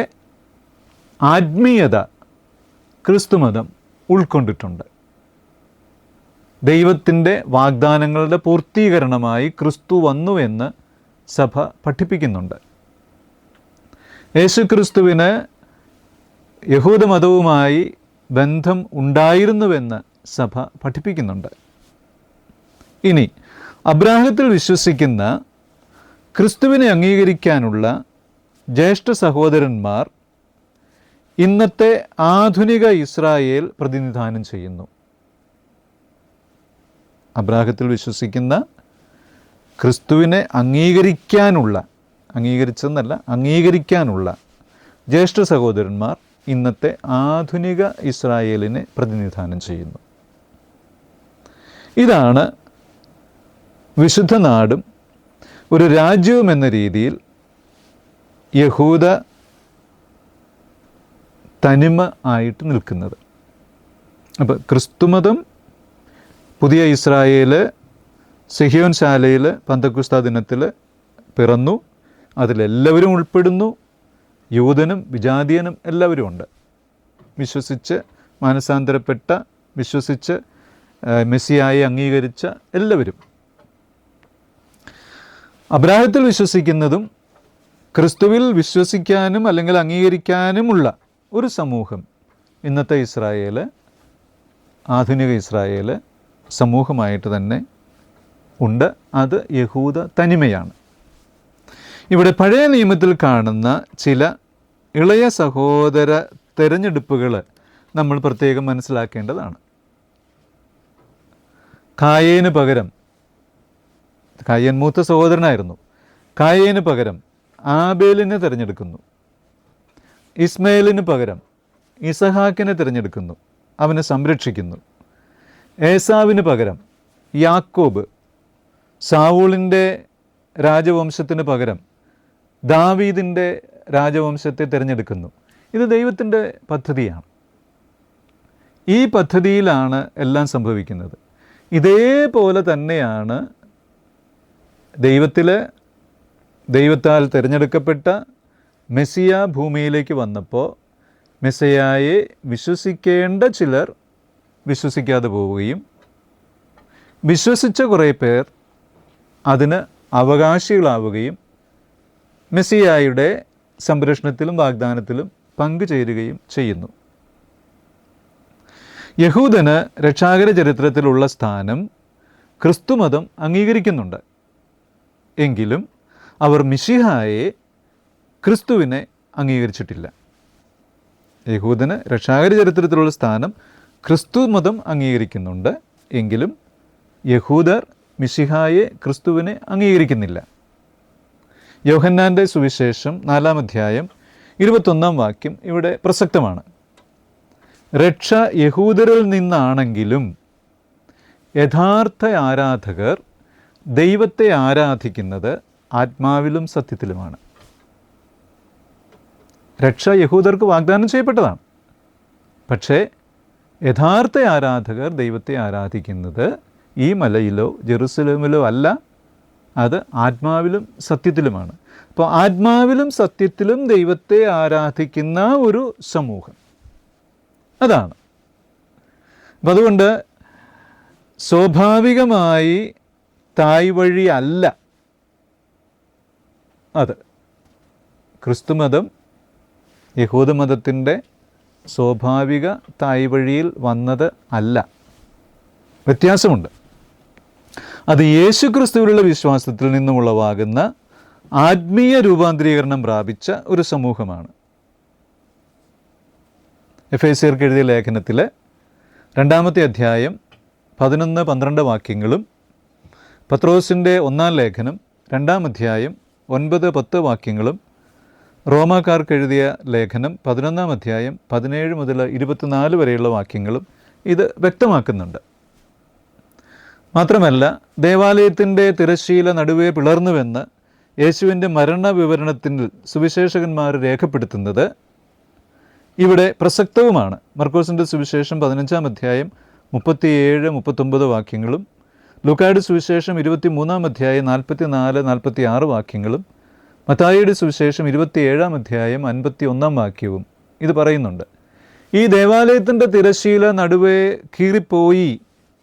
ആത്മീയത ക്രിസ്തുമതം ഉൾക്കൊണ്ടിട്ടുണ്ട്. ദൈവത്തിൻ്റെ വാഗ്ദാനങ്ങളുടെ പൂർത്തീകരണമായി ക്രിസ്തു വന്നുവെന്ന് സഭ പഠിപ്പിക്കുന്നുണ്ട്. യേശുക്രിസ്തുവിന് യഹൂദമതവുമായി ബന്ധം ഉണ്ടായിരുന്നുവെന്ന് സഭ പഠിപ്പിക്കുന്നുണ്ട്. ഇനി അബ്രാഹത്തിൽ വിശ്വസിക്കുന്ന ക്രിസ്തുവിനെ അംഗീകരിക്കാനുള്ള ജ്യേഷ്ഠ സഹോദരന്മാർ ഇന്നത്തെ ആധുനിക ഇസ്രായേൽ പ്രതിനിധാനം ചെയ്യുന്നു. അബ്രാഹത്തിൽ വിശ്വസിക്കുന്ന ക്രിസ്തുവിനെ അംഗീകരിക്കാനുള്ള ജ്യേഷ്ഠ സഹോദരന്മാർ ഇന്നത്തെ ആധുനിക ഇസ്രായേലിനെ പ്രതിനിധാനം ചെയ്യുന്നു. ഇതാണ് വിശുദ്ധ നാടും ഒരു രാജ്യവും എന്ന രീതിയിൽ യഹൂദ തനിമ ആയിട്ട് നിൽക്കുന്നത്. അപ്പോൾ ക്രിസ്തുമതം പുതിയ ഇസ്രായേൽ സെഹിയോൻ ശാലയിൽ പന്തക്കുസ്ത ദിനത്തിൽ പിറന്നു. അതിലെല്ലാവരും ഉൾപ്പെടുന്നു. യൂദനും വിജാതീയനും എല്ലാവരും ഉണ്ട്. വിശ്വസിച്ച് മാനസാന്തരപ്പെട്ട, വിശ്വസിച്ച് മെസ്സിയായി അംഗീകരിച്ച എല്ലാവരും. അബ്രാഹത്തിൽ വിശ്വസിക്കുന്നതും ക്രിസ്തുവിൽ വിശ്വസിക്കാനും അല്ലെങ്കിൽ അംഗീകരിക്കാനുമുള്ള ഒരു സമൂഹം ഇന്നത്തെ ഇസ്രായേൽ, ആധുനിക ഇസ്രായേൽ സമൂഹമായിട്ട് തന്നെ ഉണ്ട്. അത് യഹൂദ തനിമയാണ്. ഇവിടെ പഴയ നിയമത്തിൽ കാണുന്ന ചില ഇളയ സഹോദര തെരഞ്ഞെടുപ്പുകൾ നമ്മൾ പ്രത്യേകം മനസ്സിലാക്കേണ്ടതാണ്. കായേന് പകരം, കായേൻ മൂത്ത സഹോദരനായിരുന്നു, കായേന് പകരം ആബേലിനെ തിരഞ്ഞെടുക്കുന്നു. ഇസ്മയേലിന് പകരം ഇസഹാക്കിനെ തിരഞ്ഞെടുക്കുന്നു, അവനെ സംരക്ഷിക്കുന്നു. ഏസാവിന് പകരം യാക്കോബ്, സാവൂളിൻ്റെ രാജവംശത്തിന് പകരം ദാവീദിൻ്റെ രാജവംശത്തെ തിരഞ്ഞെടുക്കുന്നു. ഇത് ദൈവത്തിൻ്റെ പദ്ധതിയാണ്. ഈ പദ്ധതിയിലാണ് എല്ലാം സംഭവിക്കുന്നത്. ഇതേപോലെ തന്നെയാണ് ദൈവത്താൽ തിരഞ്ഞെടുക്കപ്പെട്ട മെസ്സിയ ഭൂമിയിലേക്ക് വന്നപ്പോൾ മെസ്സിയായെ വിശ്വസിക്കേണ്ട ചിലർ വിശ്വസിക്കാതെ പോവുകയും വിശ്വസിച്ച കുറേ പേർ അതിന് അവകാശികളാവുകയും മെസ്സിയായുടെ സംരക്ഷണത്തിലും വാഗ്ദാനത്തിലും പങ്കുചേരുകയും ചെയ്യുന്നു. യഹൂദന് രക്ഷാകര ചരിത്രത്തിലുള്ള സ്ഥാനം ക്രിസ്തുമതം അംഗീകരിക്കുന്നുണ്ട്. എങ്കിലും അവർ മിശിഹായെ, ക്രിസ്തുവിനെ അംഗീകരിച്ചിട്ടില്ല. യഹൂദന് രക്ഷാകര ചരിത്രത്തിലുള്ള സ്ഥാനം ക്രിസ്തുമതം അംഗീകരിക്കുന്നുണ്ട്. എങ്കിലും യഹൂദർ മിശിഹായെ, ക്രിസ്തുവിനെ അംഗീകരിക്കുന്നില്ല. യോഹന്നാൻ്റെ സുവിശേഷം 4-ാം അധ്യായം 21-ാം വാക്യം ഇവിടെ പ്രസക്തമാണ്. രക്ഷ യഹൂദരിൽ നിന്നാണെങ്കിലും യഥാർത്ഥ ആരാധകർ ദൈവത്തെ ആരാധിക്കുന്നത് ആത്മാവിലും സത്യത്തിലുമാണ്. രക്ഷ യഹൂദർക്ക് വാഗ്ദാനം ചെയ്യപ്പെട്ടതാണ്. പക്ഷേ യഥാർത്ഥ ആരാധകർ ദൈവത്തെ ആരാധിക്കുന്നത് ഈ മലയിലോ ജെറുസലേമിലോ അല്ല, അത് ആത്മാവിലും സത്യത്തിലുമാണ്. അപ്പോൾ ആത്മാവിലും സത്യത്തിലും ദൈവത്തെ ആരാധിക്കുന്ന ഒരു സമൂഹം അതാണ്. അപ്പം അതുകൊണ്ട് സ്വാഭാവികമായി തായ് വഴി അല്ല അത്. ക്രിസ്തുമതം യഹൂദമതത്തിൻ്റെ സ്വാഭാവിക തായ് വഴിയിൽ വന്നത് അല്ല. വ്യത്യാസമുണ്ട്. അത് യേശു ക്രിസ്തുവിലുള്ള വിശ്വാസത്തിൽ നിന്നും ഉളവാകുന്ന ആത്മീയ രൂപാന്തരീകരണം പ്രാപിച്ച ഒരു സമൂഹമാണ്. എഫേസ്യർക്ക് എഴുതിയ ലേഖനത്തിൽ 2-ാമത്തെ അധ്യായം 11-12 വാക്യങ്ങളും പത്രോസിൻ്റെ 1-ാം ലേഖനം 2-ാം അധ്യായം 9-10 വാക്യങ്ങളും റോമാക്കാർക്ക് എഴുതിയ ലേഖനം 11-ാം അധ്യായം 17 മുതൽ 24 വരെയുള്ള വാക്യങ്ങളും ഇത് വ്യക്തമാക്കുന്നുണ്ട്. മാത്രമല്ല, ദേവാലയത്തിൻ്റെ തിരശ്ശീല നടുവേ പിളർന്നുവെന്ന് യേശുവിൻ്റെ മരണവിവരണത്തിൽ സുവിശേഷകന്മാർ രേഖപ്പെടുത്തുന്നത് ഇവിടെ പ്രസക്തവുമാണ്. മർക്കോസിൻ്റെ സുവിശേഷം 15-ാം അധ്യായം 37-39 വാക്യങ്ങളും ലൂക്കായുടെ സുവിശേഷം 23-ാം അധ്യായം 44-46 വാക്യങ്ങളും മത്തായിയുടെ സുവിശേഷം 27-ാം അധ്യായം 51-ാം വാക്യവും ഇത് പറയുന്നുണ്ട്. ഈ ദേവാലയത്തിൻ്റെ തിരശ്ശീല നടുവേ കീറിപ്പോയി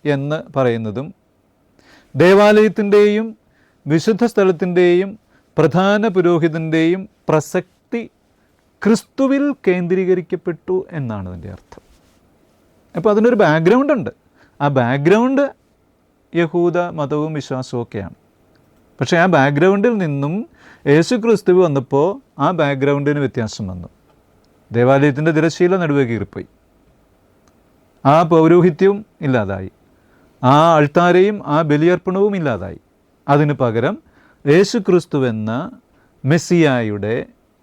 എന്ന് പറയുന്നതും ദേവാലയത്തിൻ്റെയും വിശുദ്ധ സ്ഥലത്തിൻ്റെയും പ്രധാന പുരോഹിതൻ്റെയും പ്രസക്തി ക്രിസ്തുവിൽ കേന്ദ്രീകരിക്കപ്പെട്ടു എന്നാണ് അതിൻ്റെ അർത്ഥം. അപ്പോൾ അതിനൊരു ബാക്ക്ഗ്രൗണ്ട് ഉണ്ട്. ആ ബാക്ക്ഗ്രൗണ്ട് യഹൂദ മതവും വിശ്വാസവും ഒക്കെയാണ്. പക്ഷേ ആ ബാക്ക്ഗ്രൗണ്ടിൽ നിന്നും യേശു ക്രിസ്തു വന്നപ്പോൾ ആ ബാക്ക്ഗ്രൗണ്ടിന് വ്യത്യാസം വന്നു. ദേവാലയത്തിൻ്റെ തിരശ്ശീല നടുവേ കീറിപ്പോയി, ആ പൗരോഹിത്യവും ഇല്ലാതായി, ആ അൾത്താരയും ആ ബലിയർപ്പണവും ഇല്ലാതായി. അതിന് പകരം യേശു ക്രിസ്തുവെന്ന മെസ്സിയായുടെ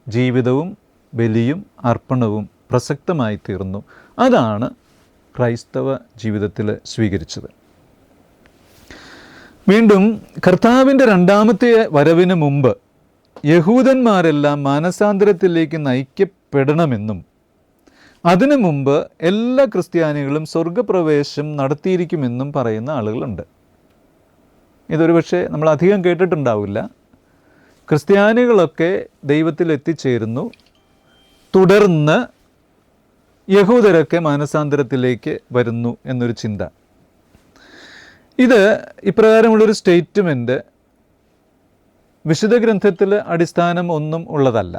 ജീവിതവും ബലിയും അർപ്പണവും പ്രസക്തമായി തീർന്നു. അതാണ് ക്രൈസ്തവ ജീവിതത്തിൽ സ്വീകരിച്ചത്. വീണ്ടും കർത്താവിൻ്റെ 2-ാമത്തെ വരവിന് മുമ്പ് യഹൂദന്മാരെല്ലാം മാനസാന്തരത്തിലേക്ക് നയിക്കപ്പെടണമെന്നും അതിനു മുമ്പ് എല്ലാ ക്രിസ്ത്യാനികളും സ്വർഗപ്രവേശം നടത്തിയിരിക്കുമെന്നും പറയുന്ന ആളുകളുണ്ട്. ഇതൊരു പക്ഷേ നമ്മൾ അധികം കേട്ടിട്ടുണ്ടാവില്ല. ക്രിസ്ത്യാനികളൊക്കെ ദൈവത്തിൽ എത്തിച്ചേരുന്നു, തുടർന്ന് യഹൂദരൊക്കെ മാനസാന്തരത്തിലേക്ക് വരുന്നു എന്നൊരു ചിന്ത. ഇത് ഇപ്രകാരമുള്ളൊരു സ്റ്റേറ്റ്മെൻറ്റ് വിശുദ്ധ ഗ്രന്ഥത്തിൽ അടിസ്ഥാനം ഒന്നും ഉള്ളതല്ല.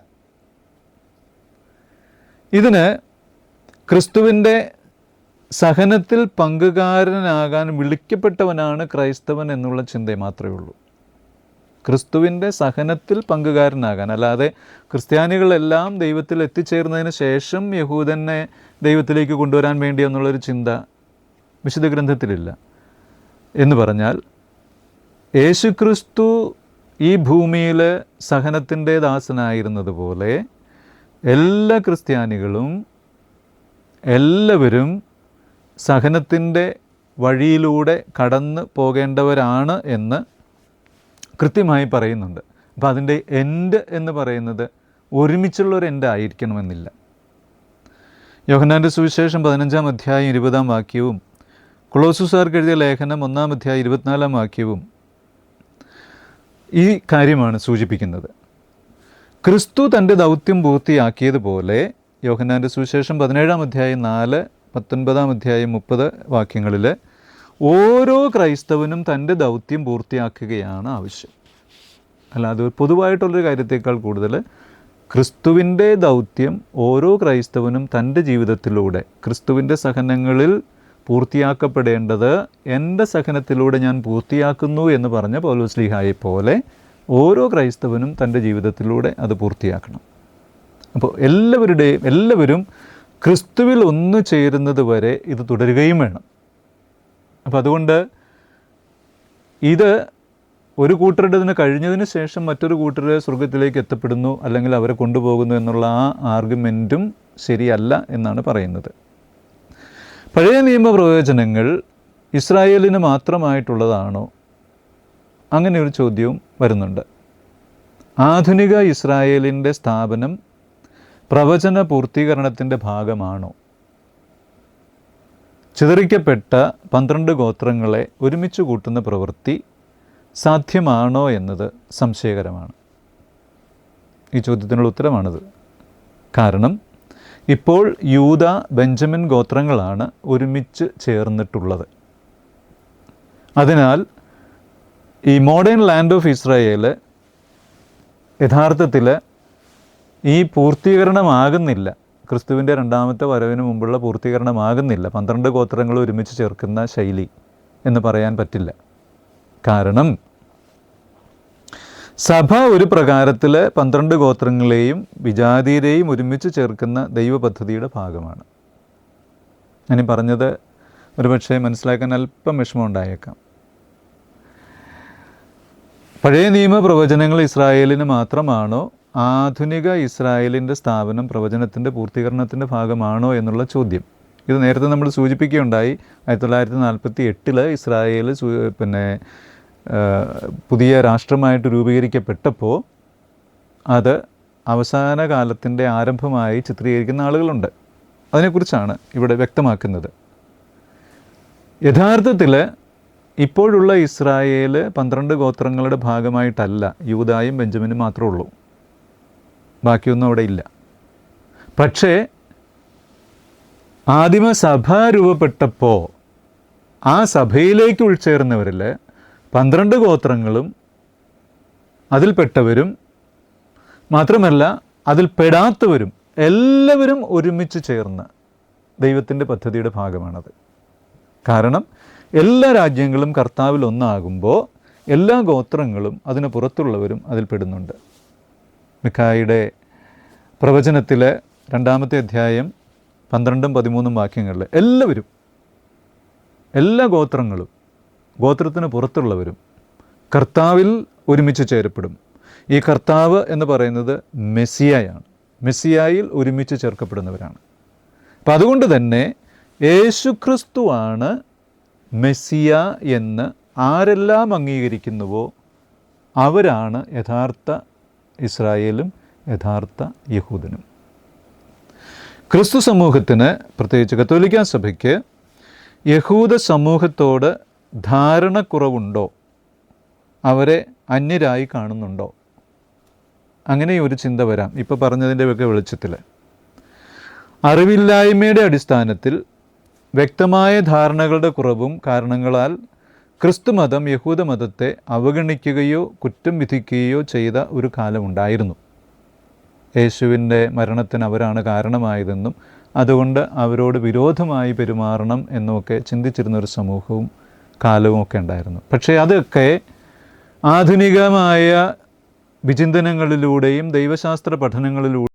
ഇതിന് ക്രിസ്തുവിൻ്റെ സഹനത്തിൽ പങ്കുകാരനാകാൻ വിളിക്കപ്പെട്ടവനാണ് ക്രൈസ്തവൻ എന്നുള്ള ചിന്ത മാത്രമേ ഉള്ളൂ. ക്രിസ്തുവിൻ്റെ സഹനത്തിൽ പങ്കുകാരനാകാൻ, അല്ലാതെ ക്രിസ്ത്യാനികളെല്ലാം ദൈവത്തിൽ എത്തിച്ചേർന്നതിന് ശേഷം യഹൂദനെ ദൈവത്തിലേക്ക് കൊണ്ടുവരാൻ വേണ്ടി എന്നുള്ളൊരു ചിന്ത വിശുദ്ധ ഗ്രന്ഥത്തിലില്ല. എന്ന് പറഞ്ഞാൽ യേശു ക്രിസ്തു ഈ ഭൂമിയിൽ സഹനത്തിൻ്റെ ദാസനായിരുന്നത് പോലെ എല്ലാ ക്രിസ്ത്യാനികളും എല്ലാവരും സഹനത്തിൻ്റെ വഴിയിലൂടെ കടന്നു പോകേണ്ടവരാണ് എന്ന് കൃത്യമായി പറയുന്നുണ്ട്. അപ്പോൾ അതിൻ്റെ എൻഡ് എന്ന് പറയുന്നത് ഒരുമിച്ചുള്ളൊരു എൻഡ് ആയിരിക്കണമെന്നില്ല. യോഹന്നാൻ്റെ സുവിശേഷം 15-ാം അധ്യായം 20-ാം വാക്യവും കൊളോസ്യർക്ക് എഴുതിയ ലേഖനം 1-ാം അധ്യായം 24-ാം വാക്യവും ഈ കാര്യമാണ് സൂചിപ്പിക്കുന്നത്. ക്രിസ്തു തൻ്റെ ദൗത്യം പൂർത്തിയാക്കിയതുപോലെ യോഹന്നാൻ്റെ സുവിശേഷം 17-ാം അധ്യായം 4, 19-ാം അധ്യായം 30 വാക്യങ്ങളിൽ ഓരോ ക്രൈസ്തവനും തൻ്റെ ദൗത്യം പൂർത്തിയാക്കുകയാണ് ആവശ്യം. അല്ലാതെ പൊതുവായിട്ടുള്ളൊരു കാര്യത്തേക്കാൾ കൂടുതൽ ക്രിസ്തുവിൻ്റെ ദൗത്യം ഓരോ ക്രൈസ്തവനും തൻ്റെ ജീവിതത്തിലൂടെ ക്രിസ്തുവിൻ്റെ സഹനങ്ങളിൽ പൂർത്തിയാക്കപ്പെടേണ്ടത് എൻ്റെ സഹനത്തിലൂടെ ഞാൻ പൂർത്തിയാക്കുന്നു എന്ന് പറഞ്ഞ പൗലോസ്ലീഹായെ പോലെ ഓരോ ക്രൈസ്തവനും തൻ്റെ ജീവിതത്തിലൂടെ അത് പൂർത്തിയാക്കണം. അപ്പോൾ എല്ലാവരും ക്രിസ്തുവിൽ ഒന്നു ചേരുന്നത് വരെ ഇത് തുടരുകയും വേണം. അപ്പോൾ അതുകൊണ്ട് ഇത് ഒരു കൂട്ടരുടേതിന് കഴിഞ്ഞതിന് ശേഷം മറ്റൊരു കൂട്ടർ സ്വർഗത്തിലേക്ക് എത്തപ്പെടുന്നു അല്ലെങ്കിൽ അവരെ കൊണ്ടുപോകുന്നു എന്നുള്ള ആ ആർഗ്യുമെൻറ്റും ശരിയല്ല എന്നാണ് പറയുന്നത്. പഴയ നിയമ പ്രയോജനങ്ങൾ ഇസ്രായേലിന് മാത്രമായിട്ടുള്ളതാണോ? അങ്ങനെ ഒരു ചോദ്യവും വരുന്നുണ്ട്. ആധുനിക ഇസ്രായേലിൻ്റെ സ്ഥാപനം പ്രവചന പൂർത്തീകരണത്തിൻ്റെ ഭാഗമാണോ? ചിതറിക്കപ്പെട്ട 12 ഗോത്രങ്ങളെ ഒരുമിച്ച് കൂട്ടുന്ന പ്രവൃത്തി സാധ്യമാണോ എന്നത് സംശയകരമാണ്. ഈ ചോദ്യത്തിനുള്ള ഉത്തരമാണിത്. കാരണം ഇപ്പോൾ യൂദ, ബെഞ്ചമിൻ ഗോത്രങ്ങളാണ് ഒരുമിച്ച് ചേർന്നിട്ടുള്ളത്. അതിനാൽ ഈ മോഡേൺ ലാൻഡ് ഓഫ് ഇസ്രായേൽ യഥാർത്ഥത്തിൽ ഈ പൂർത്തീകരണമാകുന്നില്ല. ക്രിസ്തുവിൻ്റെ 2-ാമത്തെ വരവിന് മുമ്പുള്ള പൂർത്തീകരണമാകുന്നില്ല 12 ഗോത്രങ്ങൾ ഒരുമിച്ച് ചേർക്കുന്ന ശൈലി എന്ന് പറയാൻ പറ്റില്ല. കാരണം സഭ ഒരു പ്രകാരത്തിൽ 12 ഗോത്രങ്ങളെയും വിജാതിയരെയും ഒരുമിച്ച് ചേർക്കുന്ന ദൈവപദ്ധതിയുടെ ഭാഗമാണ്. ഞാനീ പറഞ്ഞത് ഒരുപക്ഷെ മനസ്സിലാക്കാൻ അല്പം വിഷമമുണ്ടായേക്കാം. പഴയ നിയമ പ്രവചനങ്ങൾ ഇസ്രായേലിന് മാത്രമാണോ, ആധുനിക ഇസ്രായേലിൻ്റെ സ്ഥാപനം പ്രവചനത്തിൻ്റെ പൂർത്തീകരണത്തിൻ്റെ ഭാഗമാണോ എന്നുള്ള ചോദ്യം. ഇത് നേരത്തെ നമ്മൾ സൂചിപ്പിക്കുകയുണ്ടായി. 1948 ഇസ്രായേൽ പുതിയ രാഷ്ട്രമായിട്ട് രൂപീകരിക്കപ്പെട്ടപ്പോൾ അത് അവസാന കാലത്തിൻ്റെ ആരംഭമായി ചിത്രീകരിക്കുന്ന ആളുകളുണ്ട്. അതിനെക്കുറിച്ചാണ് ഇവിടെ വ്യക്തമാക്കുന്നത്. യഥാർത്ഥത്തിൽ ഇപ്പോഴുള്ള ഇസ്രായേൽ 12 ഗോത്രങ്ങളുടെ ഭാഗമായിട്ടല്ല, യൂദായും ബെഞ്ചമിനും മാത്രമേ ഉള്ളൂ, ബാക്കിയൊന്നും അവിടെ ഇല്ല. പക്ഷേ ആദിമസഭ രൂപപ്പെട്ടപ്പോൾ ആ സഭയിലേക്ക് ഉൾച്ചേർന്നവരിൽ 12 ഗോത്രങ്ങളും അതിൽപ്പെട്ടവരും മാത്രമല്ല അതിൽ പെടാത്തവരും എല്ലാവരും ഒരുമിച്ച് ചേർന്ന് ദൈവത്തിൻ്റെ പദ്ധതിയുടെ ഭാഗമാണത്. കാരണം എല്ലാ രാജ്യങ്ങളും കർത്താവിൽ ഒന്നാകുമ്പോൾ എല്ലാ ഗോത്രങ്ങളും അതിന് പുറത്തുള്ളവരും അതിൽ പെടുന്നുണ്ട്. മിഖായിയുടെ പ്രവചനത്തിലെ 2-ാമത്തെ അധ്യായം 12-13 വാക്യങ്ങളിൽ എല്ലാവരും, എല്ലാ ഗോത്രങ്ങളും, ഗോത്രത്തിന് പുറത്തുള്ളവരും കർത്താവിൽ ഒരുമിച്ച് ചേരപ്പെടും. ഈ കർത്താവ് എന്ന് പറയുന്നത് മെസ്സിയായാണ്. മെസ്സിയായിൽ ഒരുമിച്ച് ചേർക്കപ്പെടുന്നവരാണ്. അപ്പം അതുകൊണ്ട് തന്നെ യേശുക്രിസ്തുവാണ് മെസ്സിയ എന്ന് ആരെല്ലാം അംഗീകരിക്കുന്നുവോ അവരാണ് യഥാർത്ഥ ഇസ്രായേലും യഥാർത്ഥ യഹൂദനും. ക്രിസ്തു സമൂഹത്തിന്, പ്രത്യേകിച്ച് കത്തോലിക്കാ സഭയ്ക്ക് യഹൂദ സമൂഹത്തോട് ധാരണക്കുറവുണ്ടോ, അവരെ അന്യരായി കാണുന്നുണ്ടോ, അങ്ങനെ ഒരു ചിന്ത വരാം ഇപ്പോൾ പറഞ്ഞതിൻ്റെയൊക്കെ വെളിച്ചത്തിൽ. അറിവില്ലായ്മയുടെ അടിസ്ഥാനത്തിൽ വ്യക്തമായ ധാരണകളുടെ കുറവും കാരണങ്ങളാൽ ക്രിസ്തുമതം യഹൂദമതത്തെ അവഗണിക്കുകയോ കുറ്റം വിധിക്കുകയോ ചെയ്ത ഒരു കാലമുണ്ടായിരുന്നു. യേശുവിൻ്റെ മരണത്തിന് അവരാണ് കാരണമായതെന്നും അതുകൊണ്ട് അവരോട് വിരോധമായി പെരുമാറണം എന്നുമൊക്കെ ചിന്തിച്ചിരുന്നൊരു സമൂഹവും കാലവും ഒക്കെ ഉണ്ടായിരുന്നു. പക്ഷേ അതൊക്കെ ആധുനികമായ വിചിന്തനങ്ങളിലൂടെയും ദൈവശാസ്ത്ര പഠനങ്ങളിലൂടെയും